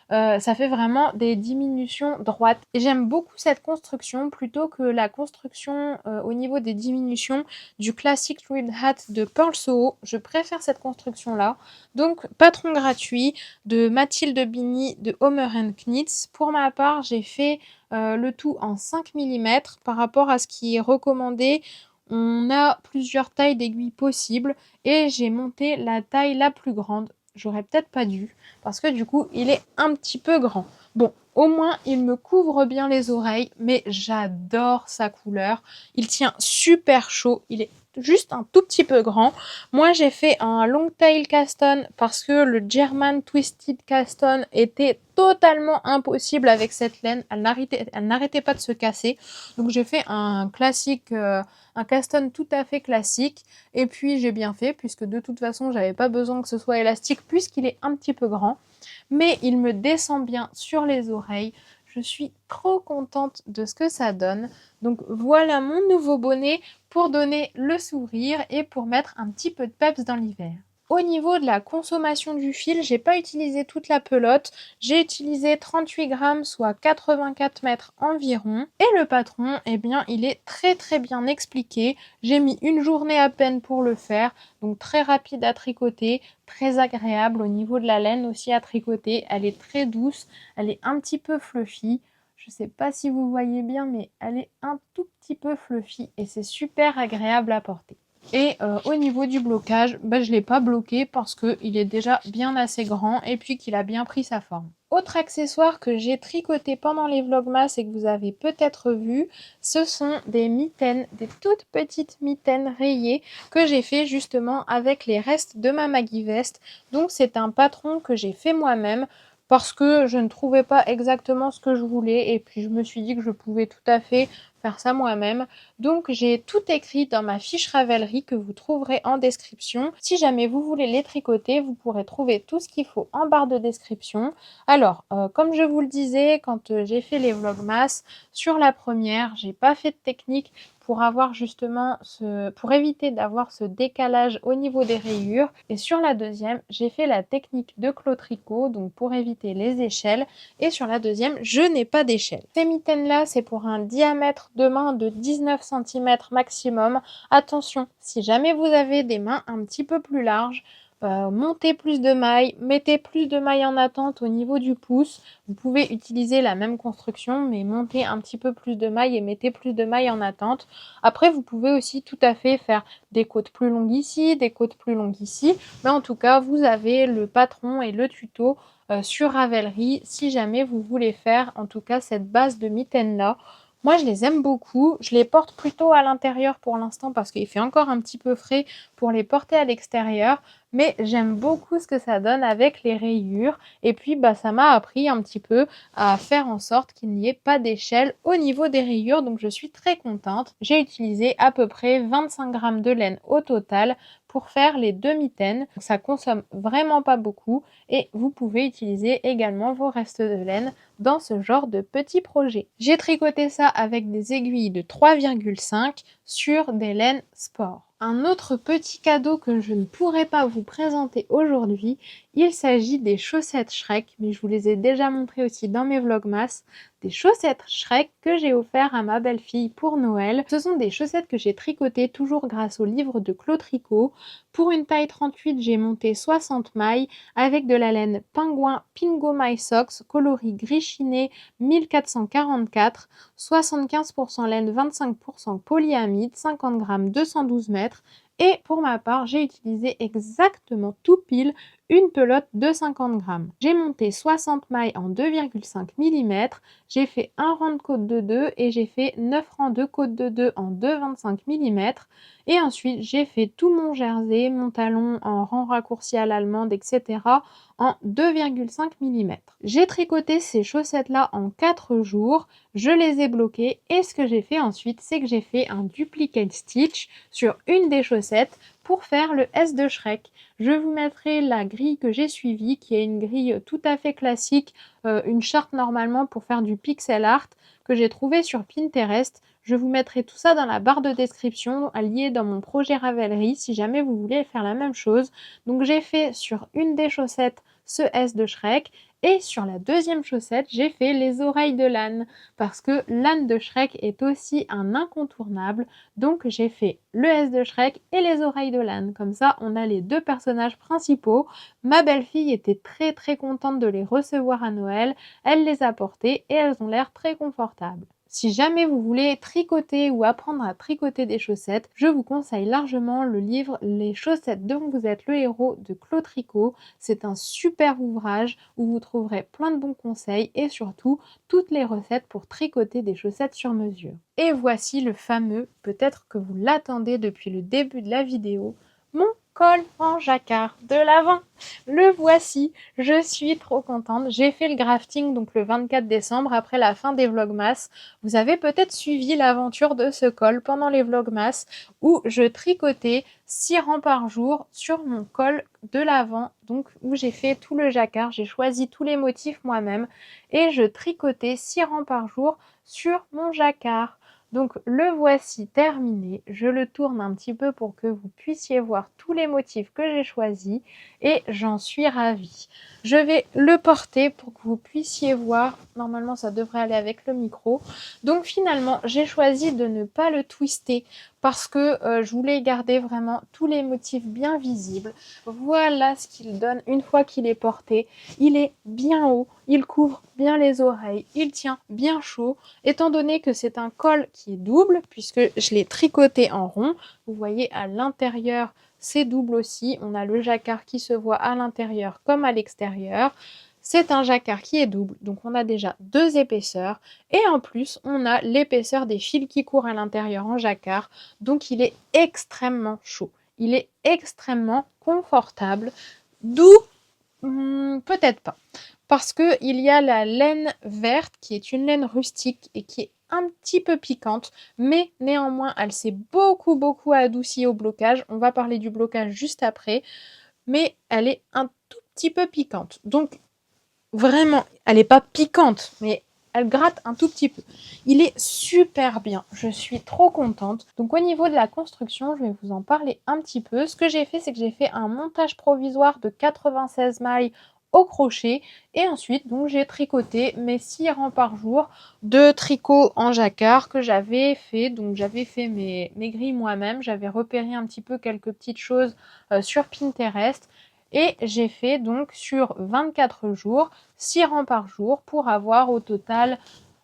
Ça fait vraiment des diminutions droites. Et j'aime beaucoup cette construction plutôt que la construction au niveau des diminutions du Classic Ribbed Hat de Pearl Soho. Je préfère cette construction-là. Donc, patron gratuit de Mathilde Bini de Homer Knits. Pour ma part, j'ai fait le tout en 5 mm par rapport à ce qui est recommandé. On a plusieurs tailles d'aiguilles possibles et j'ai monté la taille la plus grande. J'aurais peut-être pas dû parce que du coup, il est un petit peu grand. Bon, au moins, il me couvre bien les oreilles, mais j'adore sa couleur. Il tient super chaud, il est juste un tout petit peu grand. Moi, j'ai fait un long tail caston parce que le German Twisted Caston était totalement impossible avec cette laine. Elle n'arrêtait pas de se casser. Donc, j'ai fait un classique, un caston tout à fait classique. Et puis, j'ai bien fait puisque de toute façon, j'avais pas besoin que ce soit élastique puisqu'il est un petit peu grand. Mais il me descend bien sur les oreilles. Je suis trop contente de ce que ça donne. Donc voilà mon nouveau bonnet pour donner le sourire et pour mettre un petit peu de peps dans l'hiver. Au niveau de la consommation du fil, j'ai pas utilisé toute la pelote, j'ai utilisé 38 grammes, soit 84 mètres environ. Et le patron, eh bien, il est très bien expliqué. J'ai mis une journée à peine pour le faire, donc très rapide à tricoter, très agréable au niveau de la laine aussi à tricoter. Elle est très douce, elle est un petit peu fluffy. Je sais pas si vous voyez bien, mais elle est un tout petit peu fluffy et c'est super agréable à porter. Et au niveau du blocage, je ne l'ai pas bloqué parce qu'il est déjà bien assez grand et puis qu'il a bien pris sa forme. Autre accessoire que j'ai tricoté pendant les vlogmas et que vous avez peut-être vu, ce sont des mitaines, des toutes petites mitaines rayées que j'ai fait justement avec les restes de ma Maggie Vest. Donc c'est un patron que j'ai fait moi-même parce que je ne trouvais pas exactement ce que je voulais et puis je me suis dit que je pouvais tout à fait faire ça moi-même. Donc j'ai tout écrit dans ma fiche Ravelry que vous trouverez en description. Si jamais vous voulez les tricoter, vous pourrez trouver tout ce qu'il faut en barre de description. Alors, comme je vous le disais, quand j'ai fait les vlogmas, sur la première, j'ai pas fait de technique pour avoir justement pour éviter d'avoir ce décalage au niveau des rayures. Et sur la deuxième, j'ai fait la technique de clos tricot, donc pour éviter les échelles. Et sur la deuxième, je n'ai pas d'échelle. Ces mitaines-là, c'est pour un diamètre de main de 19 cm maximum. Attention, si jamais vous avez des mains un petit peu plus larges, montez plus de mailles, mettez plus de mailles en attente au niveau du pouce. Vous pouvez utiliser la même construction, mais montez un petit peu plus de mailles et mettez plus de mailles en attente. Après, vous pouvez aussi tout à fait faire des côtes plus longues ici, des côtes plus longues ici. Mais en tout cas, vous avez le patron et le tuto sur Ravelry si jamais vous voulez faire en tout cas cette base de mitaines là. Moi je les aime beaucoup, je les porte plutôt à l'intérieur pour l'instant parce qu'il fait encore un petit peu frais pour les porter à l'extérieur, mais j'aime beaucoup ce que ça donne avec les rayures et puis ça m'a appris un petit peu à faire en sorte qu'il n'y ait pas d'échelle au niveau des rayures, donc je suis très contente. J'ai utilisé à peu près 25 grammes de laine au total pour faire les deux mitaines. Ça consomme vraiment pas beaucoup et vous pouvez utiliser également vos restes de laine dans ce genre de petit projet. J'ai tricoté ça avec des aiguilles de 3,5 sur des laines sport. Un autre petit cadeau que je ne pourrais pas vous présenter aujourd'hui, il s'agit des chaussettes Shrek, mais je vous les ai déjà montrées aussi dans mes vlogmas. Des chaussettes Shrek que j'ai offert à ma belle-fille pour Noël. Ce sont des chaussettes que j'ai tricotées toujours grâce au livre de Clos Tricot. Pour une taille 38, j'ai monté 60 mailles avec de la laine Pingouin Pingo My Socks coloris gris chiné 1444, 75% laine, 25% polyamide, 50 g, 212 mètres. Et pour ma part, j'ai utilisé exactement tout pile une pelote de 50 grammes. J'ai monté 60 mailles en 2,5 mm, j'ai fait un rang de côte de 2 et j'ai fait 9 rangs de côte de 2 en 2,25 mm. Et ensuite, j'ai fait tout mon jersey, mon talon en rang raccourci à l'allemande, etc. en 2,5 mm. J'ai tricoté ces chaussettes-là en 4 jours, je les ai bloquées et ce que j'ai fait ensuite, c'est que j'ai fait un duplicate stitch sur une des chaussettes pour faire le S de Shrek. Je vous mettrai la grille que j'ai suivie, qui est une grille tout à fait classique, une charte normalement pour faire du pixel art, que j'ai trouvé sur Pinterest. Je vous mettrai tout ça dans la barre de description, lié dans mon projet Ravelry, si jamais vous voulez faire la même chose. Donc j'ai fait sur une des chaussettes ce S de Shrek, et sur la deuxième chaussette, j'ai fait les oreilles de l'âne, parce que l'âne de Shrek est aussi un incontournable. Donc j'ai fait le S de Shrek et les oreilles de l'âne. Comme ça, on a les deux personnages principaux. Ma belle-fille était très très contente de les recevoir à Noël. Elle les a portées et elles ont l'air très confortables. Si jamais vous voulez tricoter ou apprendre à tricoter des chaussettes, je vous conseille largement le livre Les chaussettes dont vous êtes le héros de Clos Tricot. C'est un super ouvrage où vous trouverez plein de bons conseils et surtout toutes les recettes pour tricoter des chaussettes sur mesure. Et voici le fameux, peut-être que vous l'attendez depuis le début de la vidéo, mon col en jacquard de l'Avent. Le voici, je suis trop contente. J'ai fait le grafting donc le 24 décembre après la fin des vlogmas. Vous avez peut-être suivi l'aventure de ce col pendant les vlogmas où je tricotais 6 rangs par jour sur mon col de l'Avent, donc où j'ai fait tout le jacquard. J'ai choisi tous les motifs moi-même et je tricotais 6 rangs par jour sur mon jacquard. Donc le voici terminé, je le tourne un petit peu pour que vous puissiez voir tous les motifs que j'ai choisis et j'en suis ravie. Je vais le porter pour que vous puissiez voir, normalement ça devrait aller avec le micro. Donc finalement j'ai choisi de ne pas le twister parce que je voulais garder vraiment tous les motifs bien visibles. Voilà ce qu'il donne une fois qu'il est porté. Il est bien haut, il couvre bien les oreilles, il tient bien chaud. Étant donné que c'est un col qui est double, puisque je l'ai tricoté en rond, vous voyez à l'intérieur c'est double aussi. On a le jacquard qui se voit à l'intérieur comme à l'extérieur. C'est un jacquard qui est double, donc on a déjà 2 épaisseurs. Et en plus, on a l'épaisseur des fils qui courent à l'intérieur en jacquard. Donc il est extrêmement chaud. Il est extrêmement confortable. D'où, peut-être pas. Parce qu'il y a la laine verte qui est une laine rustique et qui est un petit peu piquante, mais néanmoins, elle s'est beaucoup adoucie au blocage. On va parler du blocage juste après, mais elle est un tout petit peu piquante. Donc, vraiment, elle n'est pas piquante, mais elle gratte un tout petit peu. Il est super bien, je suis trop contente. Donc au niveau de la construction, je vais vous en parler un petit peu. Ce que j'ai fait, c'est que j'ai fait un montage provisoire de 96 mailles au crochet et ensuite donc j'ai tricoté mes 6 rangs par jour de tricot en jacquard que j'avais fait. Donc j'avais fait mes grilles moi-même, j'avais repéré un petit peu quelques petites choses sur Pinterest. Et j'ai fait donc sur 24 jours, 6 rangs par jour pour avoir au total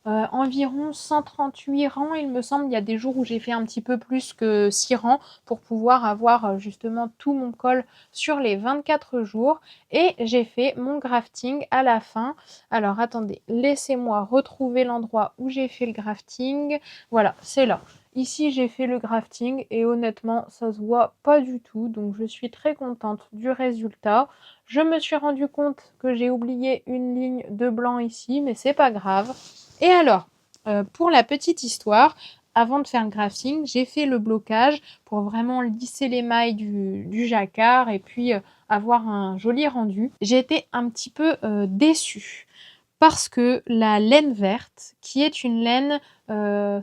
environ 138 rangs. Il me semble, il y a des jours où j'ai fait un petit peu plus que 6 rangs pour pouvoir avoir justement tout mon col sur les 24 jours. Et j'ai fait mon grafting à la fin. Alors attendez, laissez-moi retrouver l'endroit où j'ai fait le grafting. Voilà, c'est là. Ici, j'ai fait le grafting et honnêtement, ça se voit pas du tout. Donc, je suis très contente du résultat. Je me suis rendu compte que j'ai oublié une ligne de blanc ici, mais c'est pas grave. Et alors, pour la petite histoire, avant de faire le grafting, j'ai fait le blocage pour vraiment lisser les mailles du jacquard et puis avoir un joli rendu. J'ai été un petit peu déçue parce que la laine verte, qui est une laine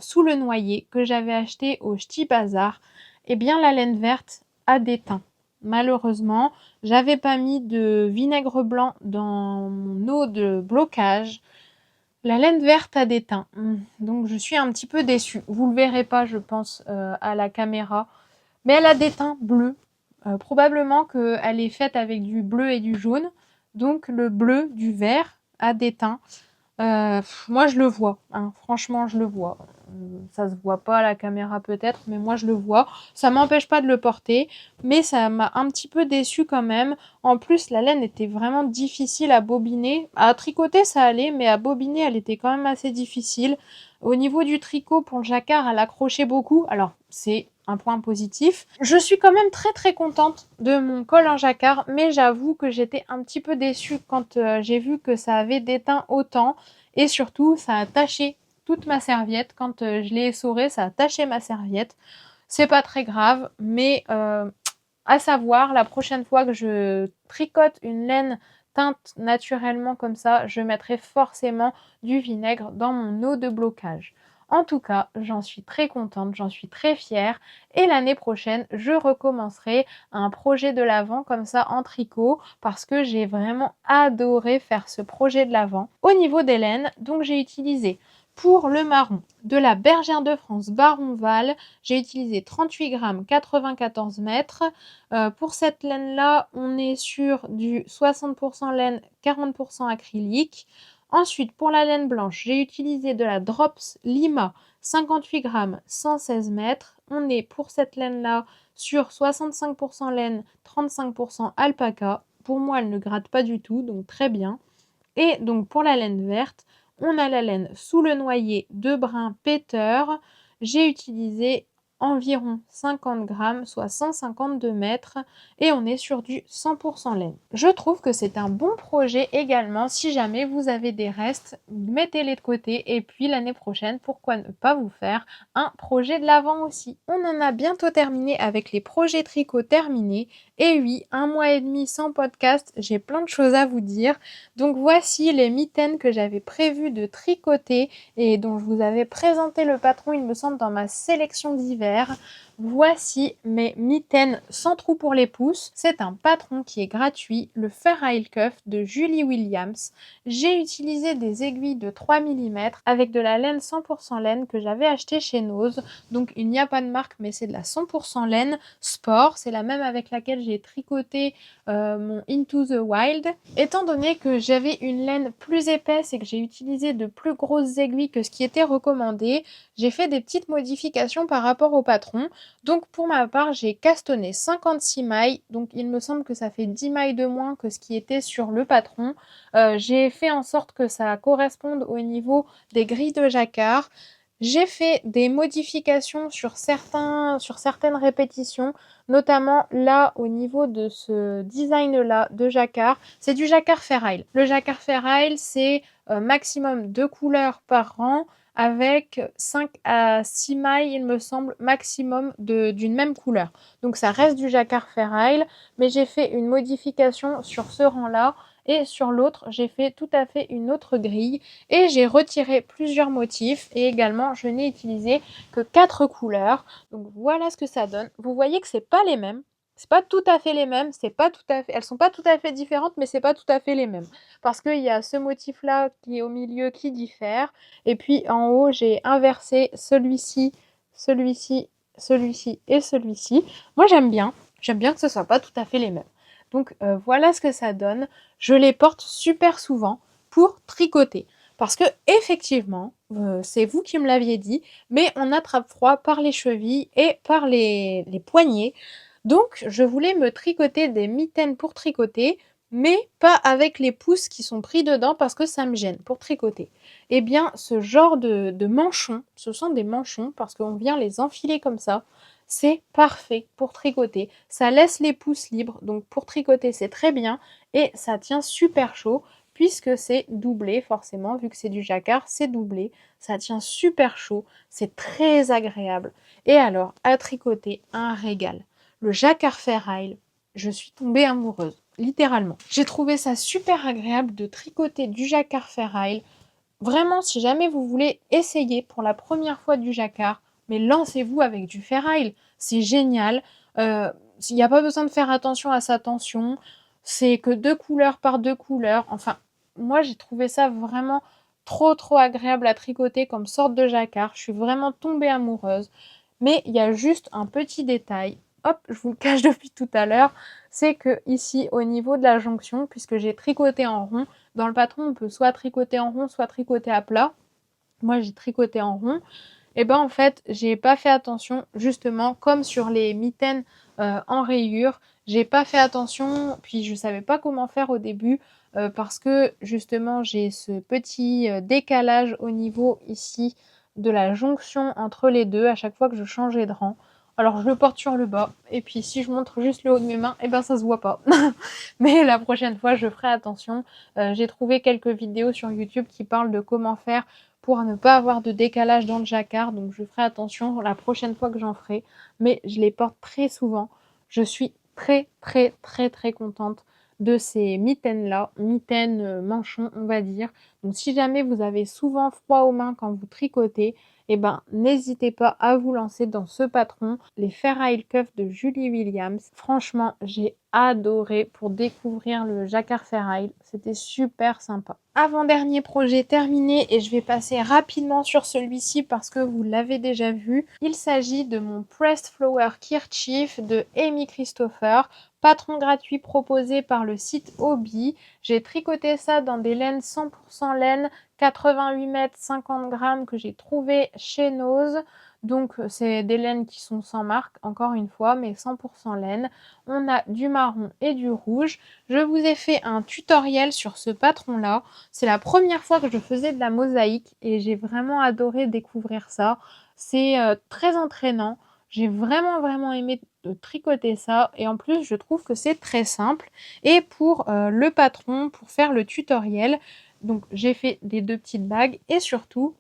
sous le noyer que j'avais achetée au Ch'ti Bazar, eh bien la laine verte a déteint. Malheureusement, j'avais pas mis de vinaigre blanc dans mon eau de blocage. La laine verte a déteint. Donc je suis un petit peu déçue. Vous le verrez pas, je pense, à la caméra. Mais elle a déteint bleu. Probablement qu'elle est faite avec du bleu et du jaune. Donc le bleu du vert a déteint. Moi je le vois, hein. Franchement je le vois. Ça se voit pas à la caméra peut-être, mais moi je le vois. Ça m'empêche pas de le porter, mais ça m'a un petit peu déçue quand même. En plus la laine était vraiment difficile à bobiner. À tricoter ça allait, mais à bobiner elle était quand même assez difficile. Au niveau du tricot pour le jacquard, elle accrochait beaucoup. Alors c'est un point positif. Je suis quand même très contente de mon col en jacquard, mais j'avoue que j'étais un petit peu déçue quand j'ai vu que ça avait déteint autant. Et surtout, ça a taché toute ma serviette. Quand je l'ai essorée, ça a taché ma serviette. C'est pas très grave, mais à savoir, la prochaine fois que je tricote une laine teinte naturellement comme ça, je mettrai forcément du vinaigre dans mon eau de blocage. En tout cas, j'en suis très contente, j'en suis très fière et l'année prochaine, je recommencerai un projet de l'Avent comme ça en tricot parce que j'ai vraiment adoré faire ce projet de l'Avent. Au niveau des laines, donc j'ai utilisé pour le marron de la Bergère de France Baron Val, j'ai utilisé 38 grammes 94 mètres. Pour cette laine-là, on est sur du 60% laine, 40% acrylique. Ensuite, pour la laine blanche, j'ai utilisé de la Drops Lima 58 grammes 116 mètres. On est pour cette laine-là sur 65% laine, 35% alpaca. Pour moi, elle ne gratte pas du tout, donc très bien. Et donc pour la laine verte, on a la laine sous le noyer de brun péteur. J'ai utilisé environ 50 grammes, soit 152 mètres, et on est sur du 100% laine. Je trouve que c'est un bon projet également. Si jamais vous avez des restes, mettez-les de côté, et puis l'année prochaine, pourquoi ne pas vous faire un projet de l'Avent aussi. On en a bientôt terminé avec les projets tricot terminés, et oui, 1 mois et demi sans podcast, j'ai plein de choses à vous dire. Donc voici les mitaines que j'avais prévu de tricoter et dont je vous avais présenté le patron, il me semble, dans ma sélection d'hiver. Voici mes mitaines sans trou pour les pouces. C'est un patron qui est gratuit, le Fair Cuff de Julie Williams. J'ai utilisé des aiguilles de 3 mm avec de la laine 100% laine que j'avais acheté chez Nose. Donc il n'y a pas de marque, mais c'est de la 100% laine sport. C'est la même avec laquelle j'ai tricoté mon Into the Wild. Étant donné que j'avais une laine plus épaisse et que j'ai utilisé de plus grosses aiguilles que ce qui était recommandé, j'ai fait des petites modifications par rapport au patron. Donc pour ma part, j'ai castonné 56 mailles, donc il me semble que ça fait 10 mailles de moins que ce qui était sur le patron. J'ai fait en sorte que ça corresponde au niveau des grilles de jacquard. J'ai fait des modifications sur certaines répétitions, notamment là au niveau de ce design-là de jacquard. C'est du jacquard Fair Isle. Le jacquard Fair Isle, c'est maximum 2 couleurs par rang avec 5 à 6 mailles, il me semble, maximum d'une même couleur. Donc ça reste du jacquard ferraille, mais j'ai fait une modification sur ce rang-là et sur l'autre, j'ai fait tout à fait une autre grille et j'ai retiré plusieurs motifs et également, je n'ai utilisé que 4 couleurs. Donc voilà ce que ça donne. Vous voyez que c'est pas les mêmes. C'est pas tout à fait les mêmes, c'est pas tout à fait, elles sont pas tout à fait différentes, mais c'est pas tout à fait les mêmes. Parce qu'il y a ce motif-là qui est au milieu qui diffère, et puis en haut, j'ai inversé celui-ci, celui-ci, celui-ci et celui-ci. Moi, j'aime bien que ce soit pas tout à fait les mêmes. Donc voilà ce que ça donne. Je les porte super souvent pour tricoter. Parce que effectivement, c'est vous qui me l'aviez dit, mais on attrape froid par les chevilles et par les poignets. Donc, je voulais me tricoter des mitaines pour tricoter, mais pas avec les pouces qui sont pris dedans parce que ça me gêne pour tricoter. Eh bien, ce genre de manchons, ce sont des manchons parce qu'on vient les enfiler comme ça, c'est parfait pour tricoter. Ça laisse les pouces libres, donc pour tricoter, c'est très bien et ça tient super chaud puisque c'est doublé forcément, vu que c'est du jacquard, c'est doublé. Ça tient super chaud, c'est très agréable. Et alors, à tricoter, un régal. Le jacquard ferraille, je suis tombée amoureuse, littéralement. J'ai trouvé ça super agréable de tricoter du jacquard ferraille. Vraiment, si jamais vous voulez essayer pour la première fois du jacquard, mais lancez-vous avec du ferraille. C'est génial. Il n'y a pas besoin de faire attention à sa tension. C'est que 2 couleurs par 2 couleurs. Enfin, moi, j'ai trouvé ça vraiment trop agréable à tricoter comme sorte de jacquard. Je suis vraiment tombée amoureuse. Mais il y a juste un petit détail. Hop, je vous le cache depuis tout à l'heure. C'est que ici, au niveau de la jonction, puisque j'ai tricoté en rond, dans le patron, on peut soit tricoter en rond, soit tricoter à plat. Moi, j'ai tricoté en rond. Et ben en fait, j'ai pas fait attention, justement, comme sur les mitaines en rayures. J'ai pas fait attention, puis je savais pas comment faire au début, parce que justement, j'ai ce petit décalage au niveau ici de la jonction entre les deux à chaque fois que je changeais de rang. Alors je le porte sur le bas, et puis si je montre juste le haut de mes mains, et ben ça se voit pas. Mais la prochaine fois, je ferai attention. J'ai trouvé quelques vidéos sur YouTube qui parlent de comment faire pour ne pas avoir de décalage dans le jacquard. Donc je ferai attention la prochaine fois que j'en ferai. Mais je les porte très souvent. Je suis très contente de ces mitaines-là, mitaines manchons on va dire. Donc si jamais vous avez souvent froid aux mains quand vous tricotez, eh ben n'hésitez pas à vous lancer dans ce patron, les Ferraille Cuff de Julie Williams. Franchement, j'ai adoré pour découvrir le jacquard ferraille, c'était super sympa. Avant-dernier projet terminé et je vais passer rapidement sur celui-ci parce que vous l'avez déjà vu. Il s'agit de mon Pressed Flower Kerchief de Amy Christopher, patron gratuit proposé par le site Hobby. J'ai tricoté ça dans des laines 100% laine, 88 mètres, 50 grammes que j'ai trouvé chez Nose. Donc c'est des laines qui sont sans marque, encore une fois, mais 100% laine. On a du marron et du rouge. Je vous ai fait un tutoriel sur ce patron-là. C'est la première fois que je faisais de la mosaïque et j'ai vraiment adoré découvrir ça. C'est très entraînant. J'ai vraiment aimé tricoter ça et en plus je trouve que c'est très simple. Et pour le patron, pour faire le tutoriel, donc j'ai fait des 2 petites bagues et surtout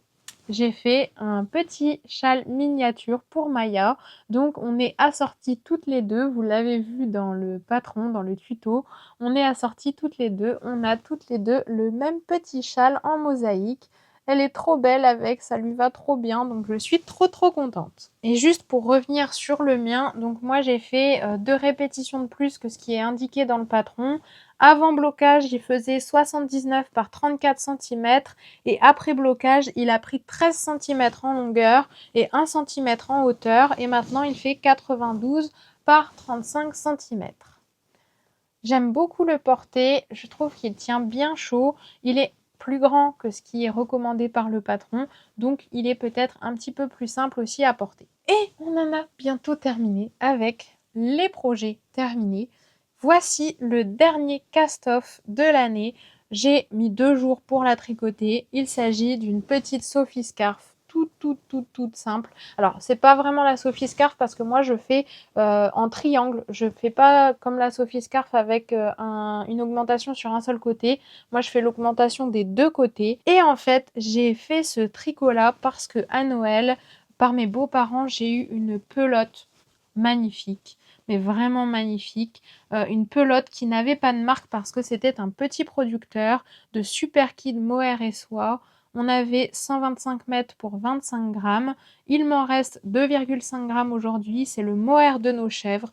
j'ai fait un petit châle miniature pour Maya. Donc on est assorties toutes les deux, vous l'avez vu dans le patron, dans le tuto. On est assorties toutes les deux, on a toutes les deux le même petit châle en mosaïque. Elle est trop belle avec, ça lui va trop bien, donc je suis trop contente. Et juste pour revenir sur le mien, donc moi j'ai fait 2 répétitions de plus que ce qui est indiqué dans le patron. Avant blocage, il faisait 79 par 34 cm et après blocage, il a pris 13 cm en longueur et 1 cm en hauteur et maintenant il fait 92 par 35 cm. J'aime beaucoup le porter, je trouve qu'il tient bien chaud, il est plus grand que ce qui est recommandé par le patron, donc il est peut-être un petit peu plus simple aussi à porter. Et on en a bientôt terminé avec les projets terminés. Voici le dernier cast-off de l'année. J'ai mis 2 jours pour la tricoter. Il s'agit d'une petite Sophie Scarf toute simple. Alors, c'est pas vraiment la Sophie Scarf parce que moi, je fais en triangle. Je fais pas comme la Sophie Scarf avec une augmentation sur un seul côté. Moi, je fais l'augmentation des deux côtés. Et en fait, j'ai fait ce tricot-là parce que à Noël, par mes beaux-parents, j'ai eu une pelote magnifique, mais vraiment magnifique. Une pelote qui n'avait pas de marque parce que c'était un petit producteur de Super Kid Mohair et Soie. On avait 125 mètres pour 25 grammes. Il m'en reste 2,5 grammes aujourd'hui. C'est le mohair de nos chèvres.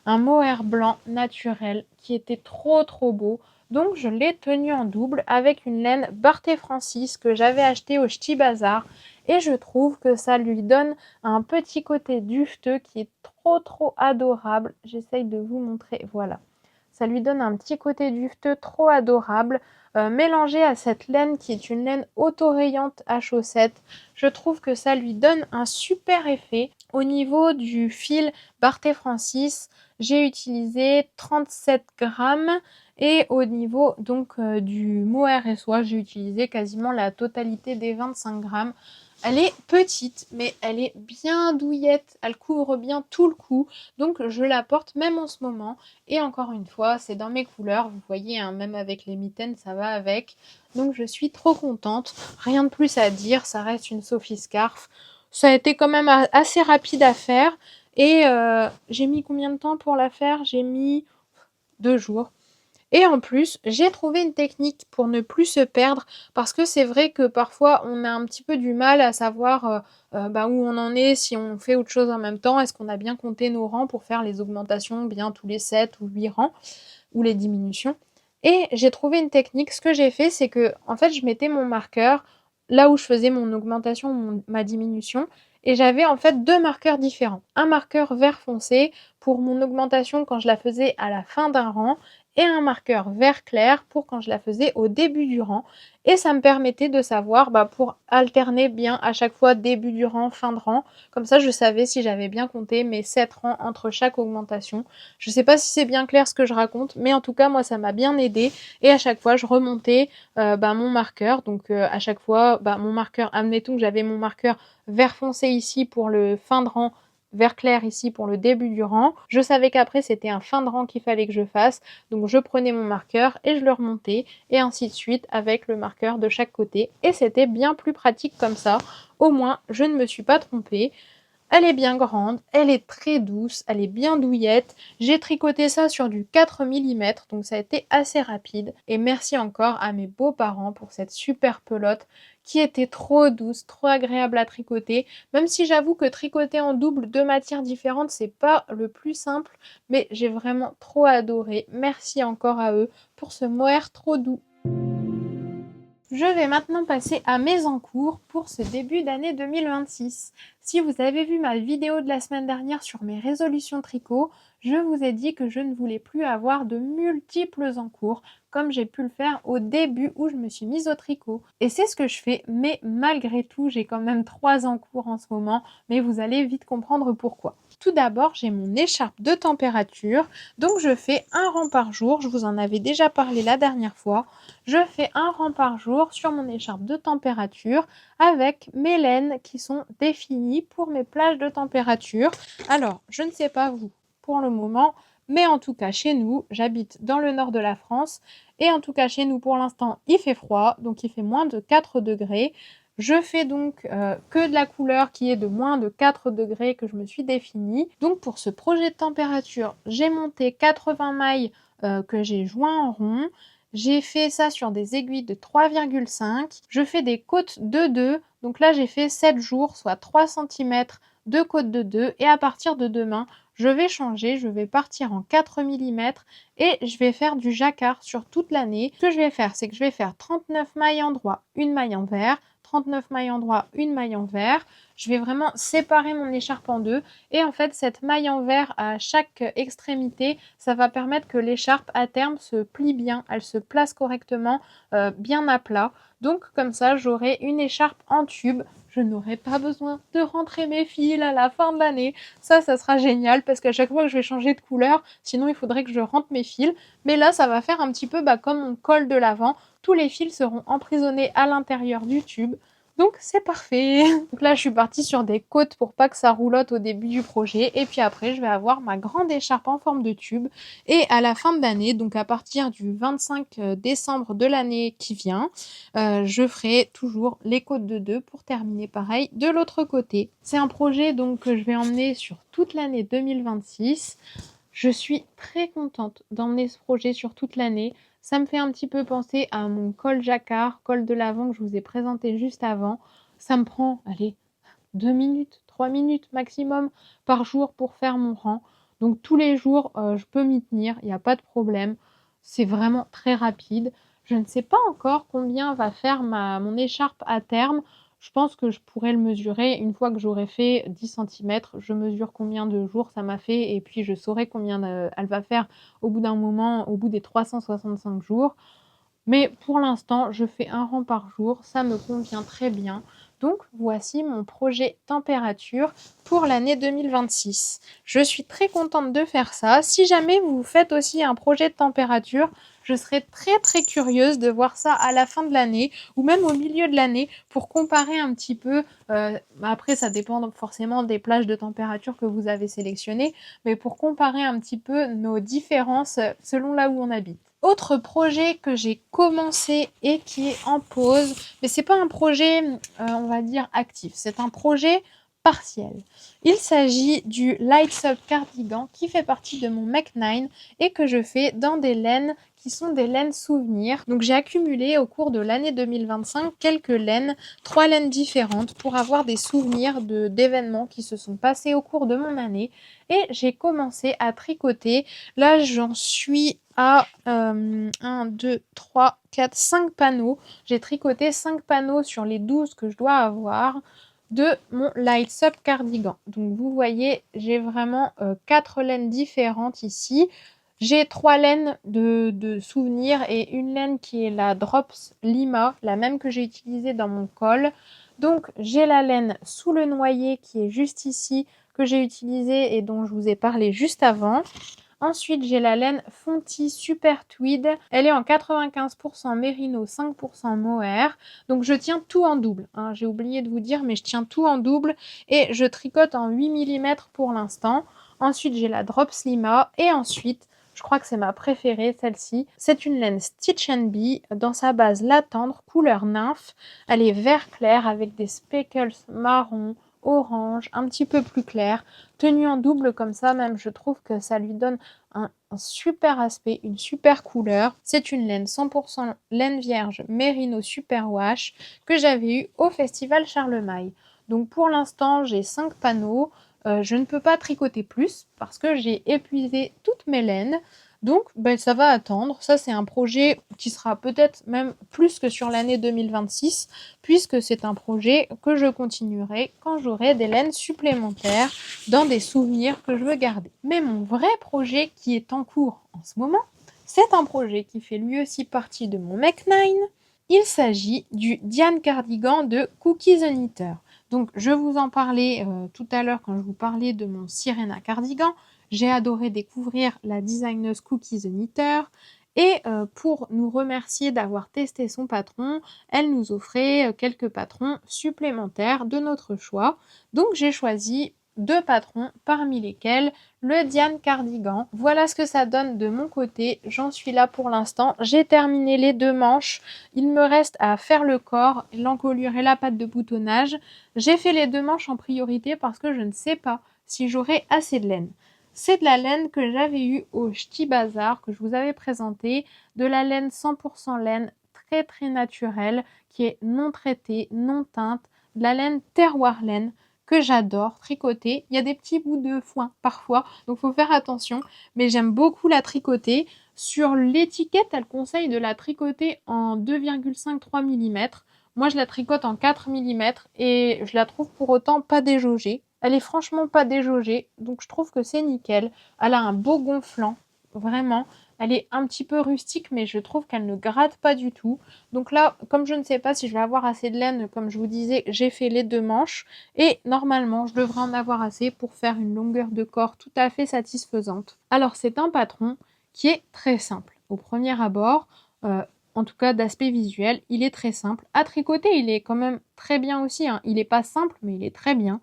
Un mohair blanc naturel qui était trop beau. Donc je l'ai tenu en double avec une laine Barthé Francis que j'avais achetée au Ch'ti Bazar. Et je trouve que ça lui donne un petit côté dufteux qui est trop adorable. J'essaye de vous montrer, voilà. Ça lui donne un petit côté dufteux trop adorable, mélangé à cette laine qui est une laine autorayante à chaussettes. Je trouve que ça lui donne un super effet. Au niveau du fil Barthé Francis, j'ai utilisé 37 grammes et au niveau donc du mohair et soie, j'ai utilisé quasiment la totalité des 25 grammes. Elle est petite, mais elle est bien douillette, elle couvre bien tout le cou, donc je la porte même en ce moment. Et encore une fois, c'est dans mes couleurs, vous voyez, hein, même avec les mitaines, ça va avec. Donc je suis trop contente, rien de plus à dire, ça reste une Sophie Scarf. Ça a été quand même assez rapide à faire, et j'ai mis combien de temps pour la faire? J'ai mis 2 jours. Et en plus, j'ai trouvé une technique pour ne plus se perdre parce que c'est vrai que parfois on a un petit peu du mal à savoir où on en est, si on fait autre chose en même temps, est-ce qu'on a bien compté nos rangs pour faire les augmentations bien tous les 7 ou 8 rangs ou les diminutions. Et j'ai trouvé une technique, ce que j'ai fait c'est que en fait je mettais mon marqueur là où je faisais mon augmentation, ma diminution, et j'avais en fait deux marqueurs différents. Un marqueur vert foncé pour mon augmentation quand je la faisais à la fin d'un rang, et un marqueur vert clair pour quand je la faisais au début du rang. Et ça me permettait de savoir pour alterner bien à chaque fois début du rang, fin de rang. Comme ça, je savais si j'avais bien compté mes 7 rangs entre chaque augmentation. Je sais pas si c'est bien clair ce que je raconte, mais en tout cas, moi, ça m'a bien aidé. Et à chaque fois, je remontais mon marqueur. Donc, à chaque fois, mon marqueur, admettons que j'avais mon marqueur vert foncé ici pour le fin de rang, vert clair ici pour le début du rang. Je savais qu'après c'était un fin de rang qu'il fallait que je fasse, donc je prenais mon marqueur et je le remontais, et ainsi de suite avec le marqueur de chaque côté, et c'était bien plus pratique comme ça. Au moins je ne me suis pas trompée. Elle est bien grande, elle est très douce, elle est bien douillette. J'ai tricoté ça sur du 4 mm, donc ça a été assez rapide. Et merci encore à mes beaux-parents pour cette super pelote qui était trop douce, trop agréable à tricoter. Même si j'avoue que tricoter en double deux matières différentes, c'est pas le plus simple, mais j'ai vraiment trop adoré. Merci encore à eux pour ce mohair trop doux. Je vais maintenant passer à mes encours pour ce début d'année 2026. Si vous avez vu ma vidéo de la semaine dernière sur mes résolutions tricot, je vous ai dit que je ne voulais plus avoir de multiples encours, comme j'ai pu le faire au début où je me suis mise au tricot. Et c'est ce que je fais, mais malgré tout, j'ai quand même 3 encours en ce moment, mais vous allez vite comprendre pourquoi. Tout d'abord, j'ai mon écharpe de température, donc je fais un rang par jour, je vous en avais déjà parlé la dernière fois. Je fais un rang par jour sur mon écharpe de température avec mes laines qui sont définies pour mes plages de température. Alors, je ne sais pas vous pour le moment, mais en tout cas chez nous, j'habite dans le nord de la France, et en tout cas chez nous pour l'instant il fait froid, donc il fait moins de 4 degrés. Je fais donc que de la couleur qui est de moins de 4 degrés que je me suis définie. Donc pour ce projet de température, j'ai monté 80 mailles que j'ai joint en rond. J'ai fait ça sur des aiguilles de 3,5. Je fais des côtes de 2. Donc là, j'ai fait 7 jours, soit 3 cm de côtes de 2. Et à partir de demain, je vais changer. Je vais partir en 4 mm et je vais faire du jacquard sur toute l'année. Ce que je vais faire, c'est que je vais faire 39 mailles endroit, une maille envers, 39 mailles endroit, une maille envers. Je vais vraiment séparer mon écharpe en deux. Et en fait, cette maille envers à chaque extrémité, ça va permettre que l'écharpe à terme se plie bien, elle se place correctement, bien à plat. Donc comme ça, j'aurai une écharpe en tube. Je n'aurai pas besoin de rentrer mes fils à la fin de l'année. Ça sera génial parce qu'à chaque fois que je vais changer de couleur, sinon il faudrait que je rentre mes fils. Mais là, ça va faire un petit peu comme mon col de l'avant. Tous les fils seront emprisonnés à l'intérieur du tube. Donc c'est parfait. Donc là, je suis partie sur des côtes pour pas que ça roulotte au début du projet. Et puis après, je vais avoir ma grande écharpe en forme de tube. Et à la fin de l'année, donc à partir du 25 décembre de l'année qui vient, je ferai toujours les côtes de 2 pour terminer pareil de l'autre côté. C'est un projet donc que je vais emmener sur toute l'année 2026. Je suis très contente d'emmener ce projet sur toute l'année. Ça me fait un petit peu penser à mon col jacquard, col de l'avant que je vous ai présenté juste avant. Ça me prend, allez, 2 minutes, 3 minutes maximum par jour pour faire mon rang. Donc tous les jours, je peux m'y tenir, il n'y a pas de problème. C'est vraiment très rapide. Je ne sais pas encore combien va faire mon écharpe à terme. Je pense que je pourrais le mesurer une fois que j'aurai fait 10 centimètres. Je mesure combien de jours ça m'a fait et puis je saurai combien elle va faire au bout d'un moment, au bout des 365 jours. Mais pour l'instant, je fais un rang par jour, ça me convient très bien. Donc voici mon projet température pour l'année 2026. Je suis très contente de faire ça. Si jamais vous faites aussi un projet de température, je serais très curieuse de voir ça à la fin de l'année ou même au milieu de l'année pour comparer un petit peu. Après, ça dépend forcément des plages de température que vous avez sélectionnées, mais pour comparer un petit peu nos différences selon là où on habite. Autre projet que j'ai commencé et qui est en pause, mais c'est pas un projet, on va dire actif, c'est un projet partiel. Il s'agit du Lights Up Cardigan qui fait partie de mon Mech 9 et que je fais dans des laines qui sont des laines souvenirs. Donc j'ai accumulé au cours de l'année 2025 quelques laines, 3 laines différentes pour avoir des souvenirs d'événements qui se sont passés au cours de mon année. Et j'ai commencé à tricoter. Là, j'en suis à 1, 2, 3, 4, 5 panneaux. J'ai tricoté 5 panneaux sur les 12 que je dois avoir de mon Lights Up Cardigan. Donc vous voyez, j'ai vraiment 4 laines différentes ici. J'ai 3 laines de souvenirs et une laine qui est la Drops Lima, la même que j'ai utilisée dans mon col. Donc j'ai la laine sous le noyer qui est juste ici, que j'ai utilisée et dont je vous ai parlé juste avant. Ensuite, j'ai la laine Fonty Super Tweed. Elle est en 95% mérino, 5% mohair. Donc, je tiens tout en double. Hein. J'ai oublié de vous dire, mais je tiens tout en double. Et je tricote en 8 mm pour l'instant. Ensuite, j'ai la Drops Lima. Et ensuite, je crois que c'est ma préférée, celle-ci. C'est une laine Stitch and Bee. Dans sa base, la tendre, couleur nymphe. Elle est vert clair avec des speckles marron, orange, un petit peu plus clair. Tenue en double comme ça, même, je trouve que ça lui donne un super aspect, une super couleur. C'est une laine 100% laine vierge Merino Super Wash que j'avais eu au Festival Charlemagne. Donc pour l'instant, j'ai 5 panneaux. Je ne peux pas tricoter plus parce que j'ai épuisé toutes mes laines. Donc ça va attendre. Ça, c'est un projet qui sera peut-être même plus que sur l'année 2026 puisque c'est un projet que je continuerai quand j'aurai des laines supplémentaires dans des souvenirs que je veux garder. Mais mon vrai projet qui est en cours en ce moment, c'est un projet qui fait lui aussi partie de mon Mech 9. Il s'agit du Diane Cardigan de Cookie the Knitter. Donc je vous en parlais tout à l'heure quand je vous parlais de mon Sirena Cardigan. J'ai adoré découvrir la designeuse Cookie the Knitter. Et pour nous remercier d'avoir testé son patron, elle nous offrait quelques patrons supplémentaires de notre choix. Donc j'ai choisi 2 patrons parmi lesquels le Diane Cardigan. Voilà ce que ça donne de mon côté. J'en suis là pour l'instant. J'ai terminé les 2 manches. Il me reste à faire le corps, l'encolure et la patte de boutonnage. J'ai fait les 2 manches en priorité parce que je ne sais pas si j'aurai assez de laine. C'est de la laine que j'avais eue au Ch'ti Bazar, que je vous avais présenté, de la laine 100% laine, très naturelle, qui est non traitée, non teinte, de la laine terroir laine, que j'adore tricoter. Il y a des petits bouts de foin parfois, donc il faut faire attention, mais j'aime beaucoup la tricoter. Sur l'étiquette, elle conseille de la tricoter en 2,5-3 mm. Moi, je la tricote en 4 mm et je la trouve pour autant pas déjaugée. Elle est franchement pas déjaugée, donc je trouve que c'est nickel. Elle a un beau gonflant, vraiment. Elle est un petit peu rustique, mais je trouve qu'elle ne gratte pas du tout. Donc là, comme je ne sais pas si je vais avoir assez de laine, comme je vous disais, j'ai fait les 2 manches. Et normalement, je devrais en avoir assez pour faire une longueur de corps tout à fait satisfaisante. Alors, c'est un patron qui est très simple. Au premier abord, en tout cas d'aspect visuel, il est très simple. À tricoter, il est quand même très bien aussi, hein. Il n'est pas simple, mais il est très bien.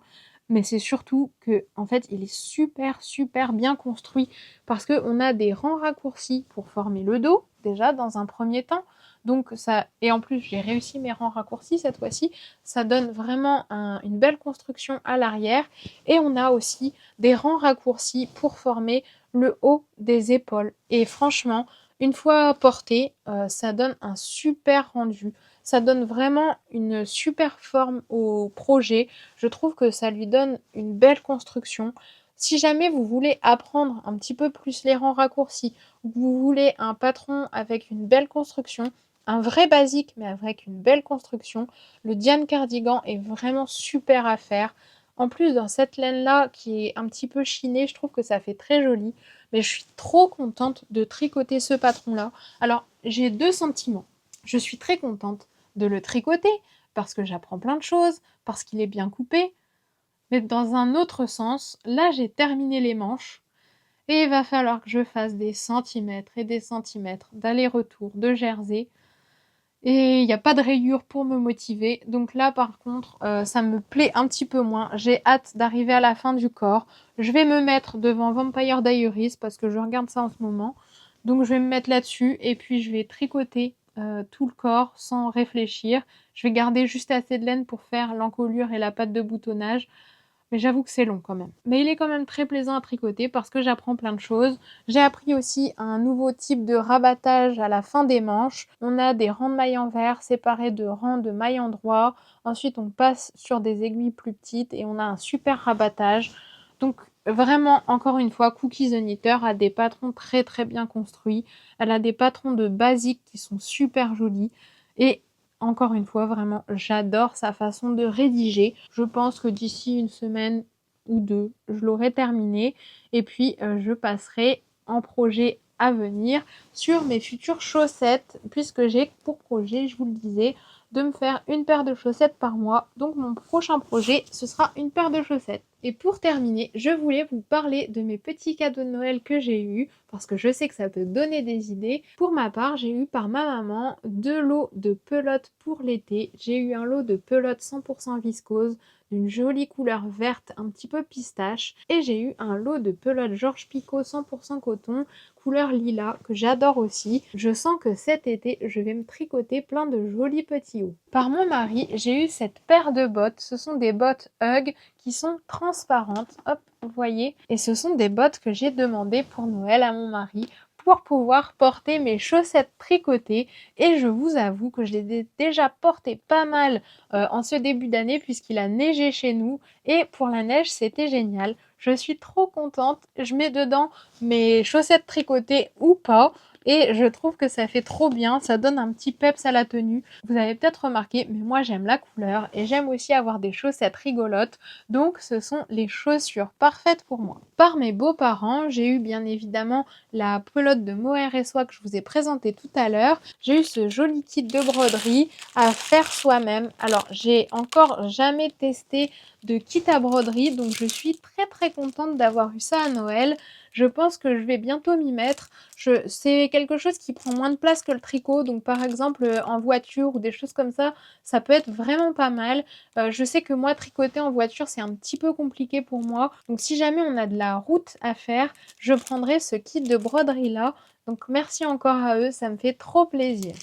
Mais c'est surtout que, en fait, il est super, super bien construit parce qu'on a des rangs raccourcis pour former le dos, déjà, dans un premier temps. Donc ça, et en plus, j'ai réussi mes rangs raccourcis cette fois-ci. Ça donne vraiment une belle construction à l'arrière. Et on a aussi des rangs raccourcis pour former le haut des épaules. Et franchement, une fois porté, ça donne un super rendu. Ça donne vraiment une super forme au projet. Je trouve que ça lui donne une belle construction. Si jamais vous voulez apprendre un petit peu plus les rangs raccourcis, ou que vous voulez un patron avec une belle construction, un vrai basique mais avec une belle construction, le Diane Cardigan est vraiment super à faire. En plus, dans cette laine-là qui est un petit peu chinée, je trouve que ça fait très joli. Mais je suis trop contente de tricoter ce patron-là. Alors, j'ai deux sentiments. Je suis très contente de le tricoter parce que j'apprends plein de choses, parce qu'il est bien coupé. Mais dans un autre sens, là, j'ai terminé les manches et il va falloir que je fasse des centimètres et des centimètres d'aller-retour de jersey. Et il n'y a pas de rayures pour me motiver. Donc là, par contre, ça me plaît un petit peu moins. J'ai hâte d'arriver à la fin du corps. Je vais me mettre devant Vampire Diaries parce que je regarde ça en ce moment. Donc je vais me mettre là-dessus et puis je vais tricoter tout le corps sans réfléchir. Je vais garder juste assez de laine pour faire l'encolure et la patte de boutonnage. Mais j'avoue que c'est long quand même. Mais il est quand même très plaisant à tricoter parce que j'apprends plein de choses. J'ai appris aussi un nouveau type de rabattage à la fin des manches. On a des rangs de mailles envers séparés de rangs de mailles endroits. Ensuite, on passe sur des aiguilles plus petites et on a un super rabattage. Donc vraiment, encore une fois, Cookie the Knitter a des patrons très très bien construits. Elle a des patrons de basique qui sont super jolis. Et encore une fois, vraiment, j'adore sa façon de rédiger. Je pense que d'ici une semaine ou deux, je l'aurai terminé. Et puis, je passerai en projet à venir sur mes futures chaussettes, puisque j'ai pour projet, je vous le disais, de me faire une paire de chaussettes par mois. Donc mon prochain projet, ce sera une paire de chaussettes. Et pour terminer, je voulais vous parler de mes petits cadeaux de Noël que j'ai eus, parce que je sais que ça peut donner des idées. Pour ma part, j'ai eu par ma maman 2 lots de pelotes pour l'été. J'ai eu un lot de pelotes 100% viscose, d'une jolie couleur verte, un petit peu pistache. Et j'ai eu un lot de pelotes Georges Picot 100% coton, couleur lilas, que j'adore aussi. Je sens que cet été, je vais me tricoter plein de jolis petits hauts. Par mon mari, j'ai eu cette paire de bottes. Ce sont des bottes Hug qui sont transparentes. Hop, vous voyez. Et ce sont des bottes que j'ai demandées pour Noël à mon mari pour pouvoir porter mes chaussettes tricotées. Et je vous avoue que je les ai déjà portées pas mal en ce début d'année puisqu'il a neigé chez nous. Et pour la neige, c'était génial. Je suis trop contente. Je mets dedans mes chaussettes tricotées ou pas. Et je trouve que ça fait trop bien, ça donne un petit peps à la tenue. Vous avez peut-être remarqué, mais moi j'aime la couleur et j'aime aussi avoir des chaussettes rigolotes. Donc ce sont les chaussures parfaites pour moi. Par mes beaux-parents, j'ai eu bien évidemment la pelote de mohair et soie que je vous ai présentée tout à l'heure. J'ai eu ce joli kit de broderie à faire soi-même. Alors j'ai encore jamais testé de kit à broderie, donc je suis très très contente d'avoir eu ça à Noël. Je pense que je vais bientôt m'y mettre. C'est quelque chose qui prend moins de place que le tricot, donc par exemple en voiture ou des choses comme ça peut être vraiment pas mal. Je sais que moi tricoter en voiture c'est un petit peu compliqué pour moi, donc si jamais on a de la route à faire, je prendrai ce kit de broderie là. Donc merci encore à eux, ça me fait trop plaisir.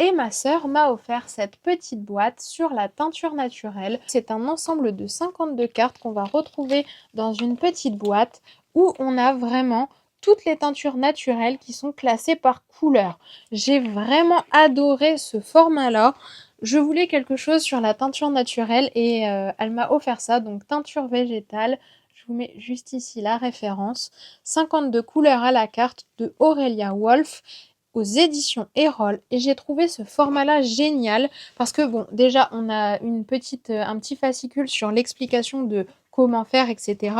Et ma sœur m'a offert cette petite boîte sur la teinture naturelle. C'est un ensemble de 52 cartes qu'on va retrouver dans une petite boîte où on a vraiment toutes les teintures naturelles qui sont classées par couleur. J'ai vraiment adoré ce format-là. Je voulais quelque chose sur la teinture naturelle et elle m'a offert ça, donc teinture végétale. Je vous mets juste ici la référence. 52 couleurs à la carte de Aurelia Wolf aux éditions Erol et j'ai trouvé ce format-là génial parce que bon, déjà on a un petit fascicule sur l'explication de comment faire, etc.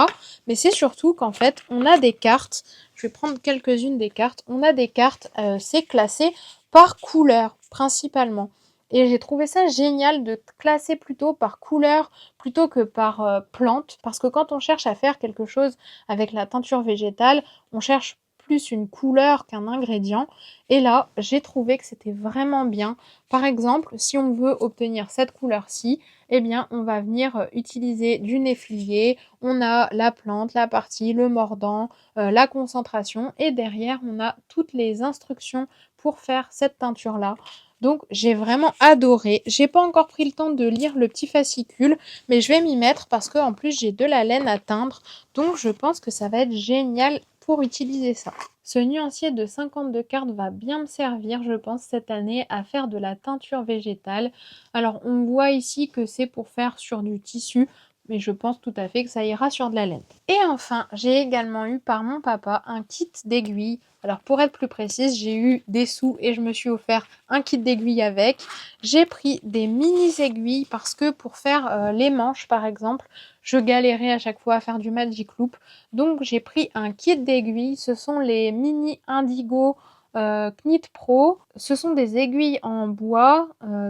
Mais c'est surtout qu'en fait, on a des cartes, je vais prendre quelques-unes des cartes, on a des cartes, c'est classé par couleur principalement. Et j'ai trouvé ça génial de classer plutôt par couleur plutôt que par plante parce que quand on cherche à faire quelque chose avec la teinture végétale, on cherche plus une couleur qu'un ingrédient. Et là, j'ai trouvé que c'était vraiment bien. Par exemple, si on veut obtenir cette couleur-ci, eh bien, on va venir utiliser du néflier. On a la plante, la partie, le mordant, la concentration. Et derrière, on a toutes les instructions pour faire cette teinture-là. Donc, j'ai vraiment adoré. J'ai pas encore pris le temps de lire le petit fascicule, mais je vais m'y mettre parce qu'en plus, j'ai de la laine à teindre. Donc, je pense que ça va être génial pour utiliser ça. Ce nuancier de 52 cartes va bien me servir, je pense, cette année à faire de la teinture végétale. Alors, on voit ici que c'est pour faire sur du tissu, mais je pense tout à fait que ça ira sur de la laine. Et enfin, j'ai également eu par mon papa un kit d'aiguilles. Alors, pour être plus précise, j'ai eu des sous et je me suis offert un kit d'aiguilles avec. J'ai pris des mini aiguilles parce que pour faire les manches, par exemple, je galérais à chaque fois à faire du Magic Loop. Donc, j'ai pris un kit d'aiguilles. Ce sont les mini Indigo Knit Pro. Ce sont des aiguilles en bois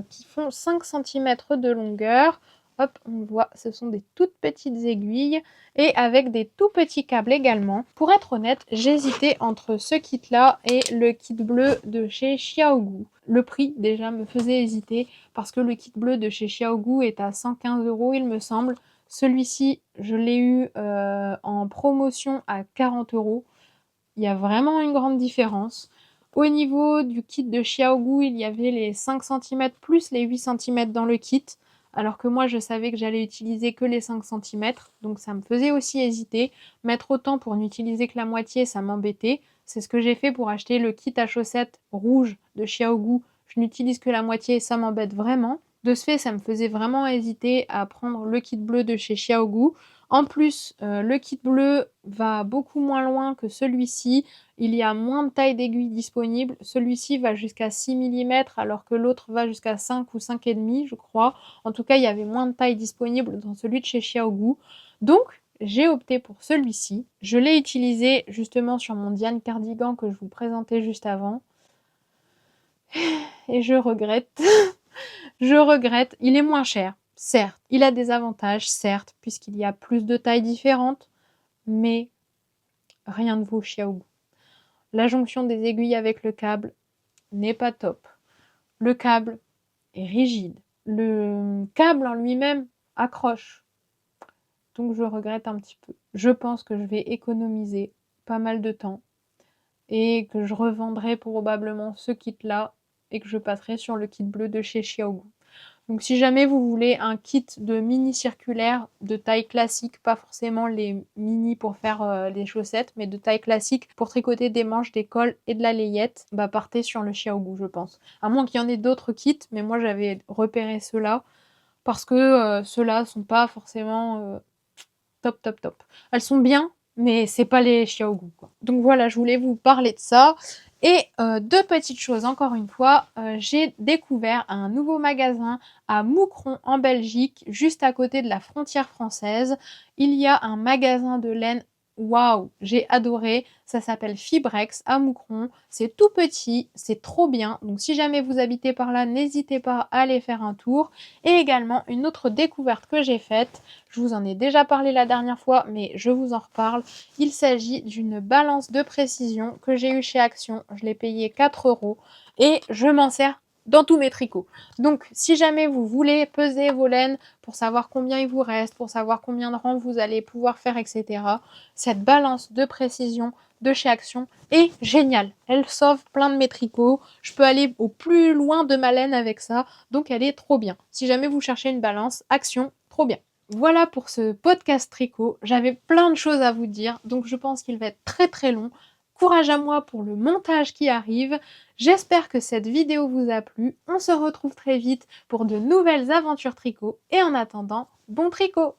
qui font 5 cm de longueur. Hop, on voit, ce sont des toutes petites aiguilles et avec des tout petits câbles également. Pour être honnête, j'hésitais entre ce kit-là et le kit bleu de chez Xiaogu. Le prix, déjà, me faisait hésiter parce que le kit bleu de chez Xiaogu est à 115 €, il me semble. Celui-ci, je l'ai eu en promotion à 40 €. Il y a vraiment une grande différence. Au niveau du kit de Xiaogu, il y avait les 5 cm plus les 8 cm dans le kit, alors que moi je savais que j'allais utiliser que les 5 cm, donc ça me faisait aussi hésiter. Mettre autant pour n'utiliser que la moitié, ça m'embêtait. C'est ce que j'ai fait pour acheter le kit à chaussettes rouge de Xiaogu. Je n'utilise que la moitié, ça m'embête vraiment. De ce fait, ça me faisait vraiment hésiter à prendre le kit bleu de chez Xiaogu. En plus, le kit bleu va beaucoup moins loin que celui-ci. Il y a moins de taille d'aiguille disponible. Celui-ci va jusqu'à 6 mm alors que l'autre va jusqu'à 5 ou 5,5 je crois. En tout cas, il y avait moins de taille disponible dans celui de chez Xiaogu. Donc, j'ai opté pour celui-ci. Je l'ai utilisé justement sur mon Diane cardigan que je vous présentais juste avant. Et je regrette. Je regrette. Il est moins cher, certes. Il a des avantages, certes, puisqu'il y a plus de tailles différentes. Mais rien ne vaut Xiaogu. La jonction des aiguilles avec le câble n'est pas top. Le câble est rigide. Le câble en lui-même accroche. Donc je regrette un petit peu. Je pense que je vais économiser pas mal de temps et que je revendrai probablement ce kit-là et que je passerai sur le kit bleu de chez Xiaogu. Donc si jamais vous voulez un kit de mini circulaire de taille classique, pas forcément les mini pour faire les chaussettes, mais de taille classique pour tricoter des manches, des cols et de la layette, bah partez sur le Xiaogu je pense. À moins qu'il y en ait d'autres kits, mais moi j'avais repéré ceux-là parce que ceux-là sont pas forcément top top top. Elles sont bien, mais c'est pas les Xiaogu quoi. Donc voilà, je voulais vous parler de ça. Et deux petites choses, encore une fois, j'ai découvert un nouveau magasin à Moucron en Belgique, juste à côté de la frontière française. Il y a un magasin de laine, waouh, j'ai adoré, ça s'appelle Fibrex à Moucron, c'est tout petit, c'est trop bien, donc si jamais vous habitez par là, n'hésitez pas à aller faire un tour. Et également une autre découverte que j'ai faite, je vous en ai déjà parlé la dernière fois, mais je vous en reparle. Il s'agit d'une balance de précision que j'ai eue chez Action. Je l'ai payée 4 € et je m'en sers dans tous mes tricots. Donc, si jamais vous voulez peser vos laines pour savoir combien il vous reste, pour savoir combien de rangs vous allez pouvoir faire, etc., cette balance de précision de chez Action est géniale. Elle sauve plein de mes tricots. Je peux aller au plus loin de ma laine avec ça. Donc, elle est trop bien. Si jamais vous cherchez une balance, Action, trop bien. Voilà pour ce podcast tricot. J'avais plein de choses à vous dire, donc je pense qu'il va être très très long. Courage à moi pour le montage qui arrive. J'espère que cette vidéo vous a plu. On se retrouve très vite pour de nouvelles aventures tricot. Et en attendant, bon tricot!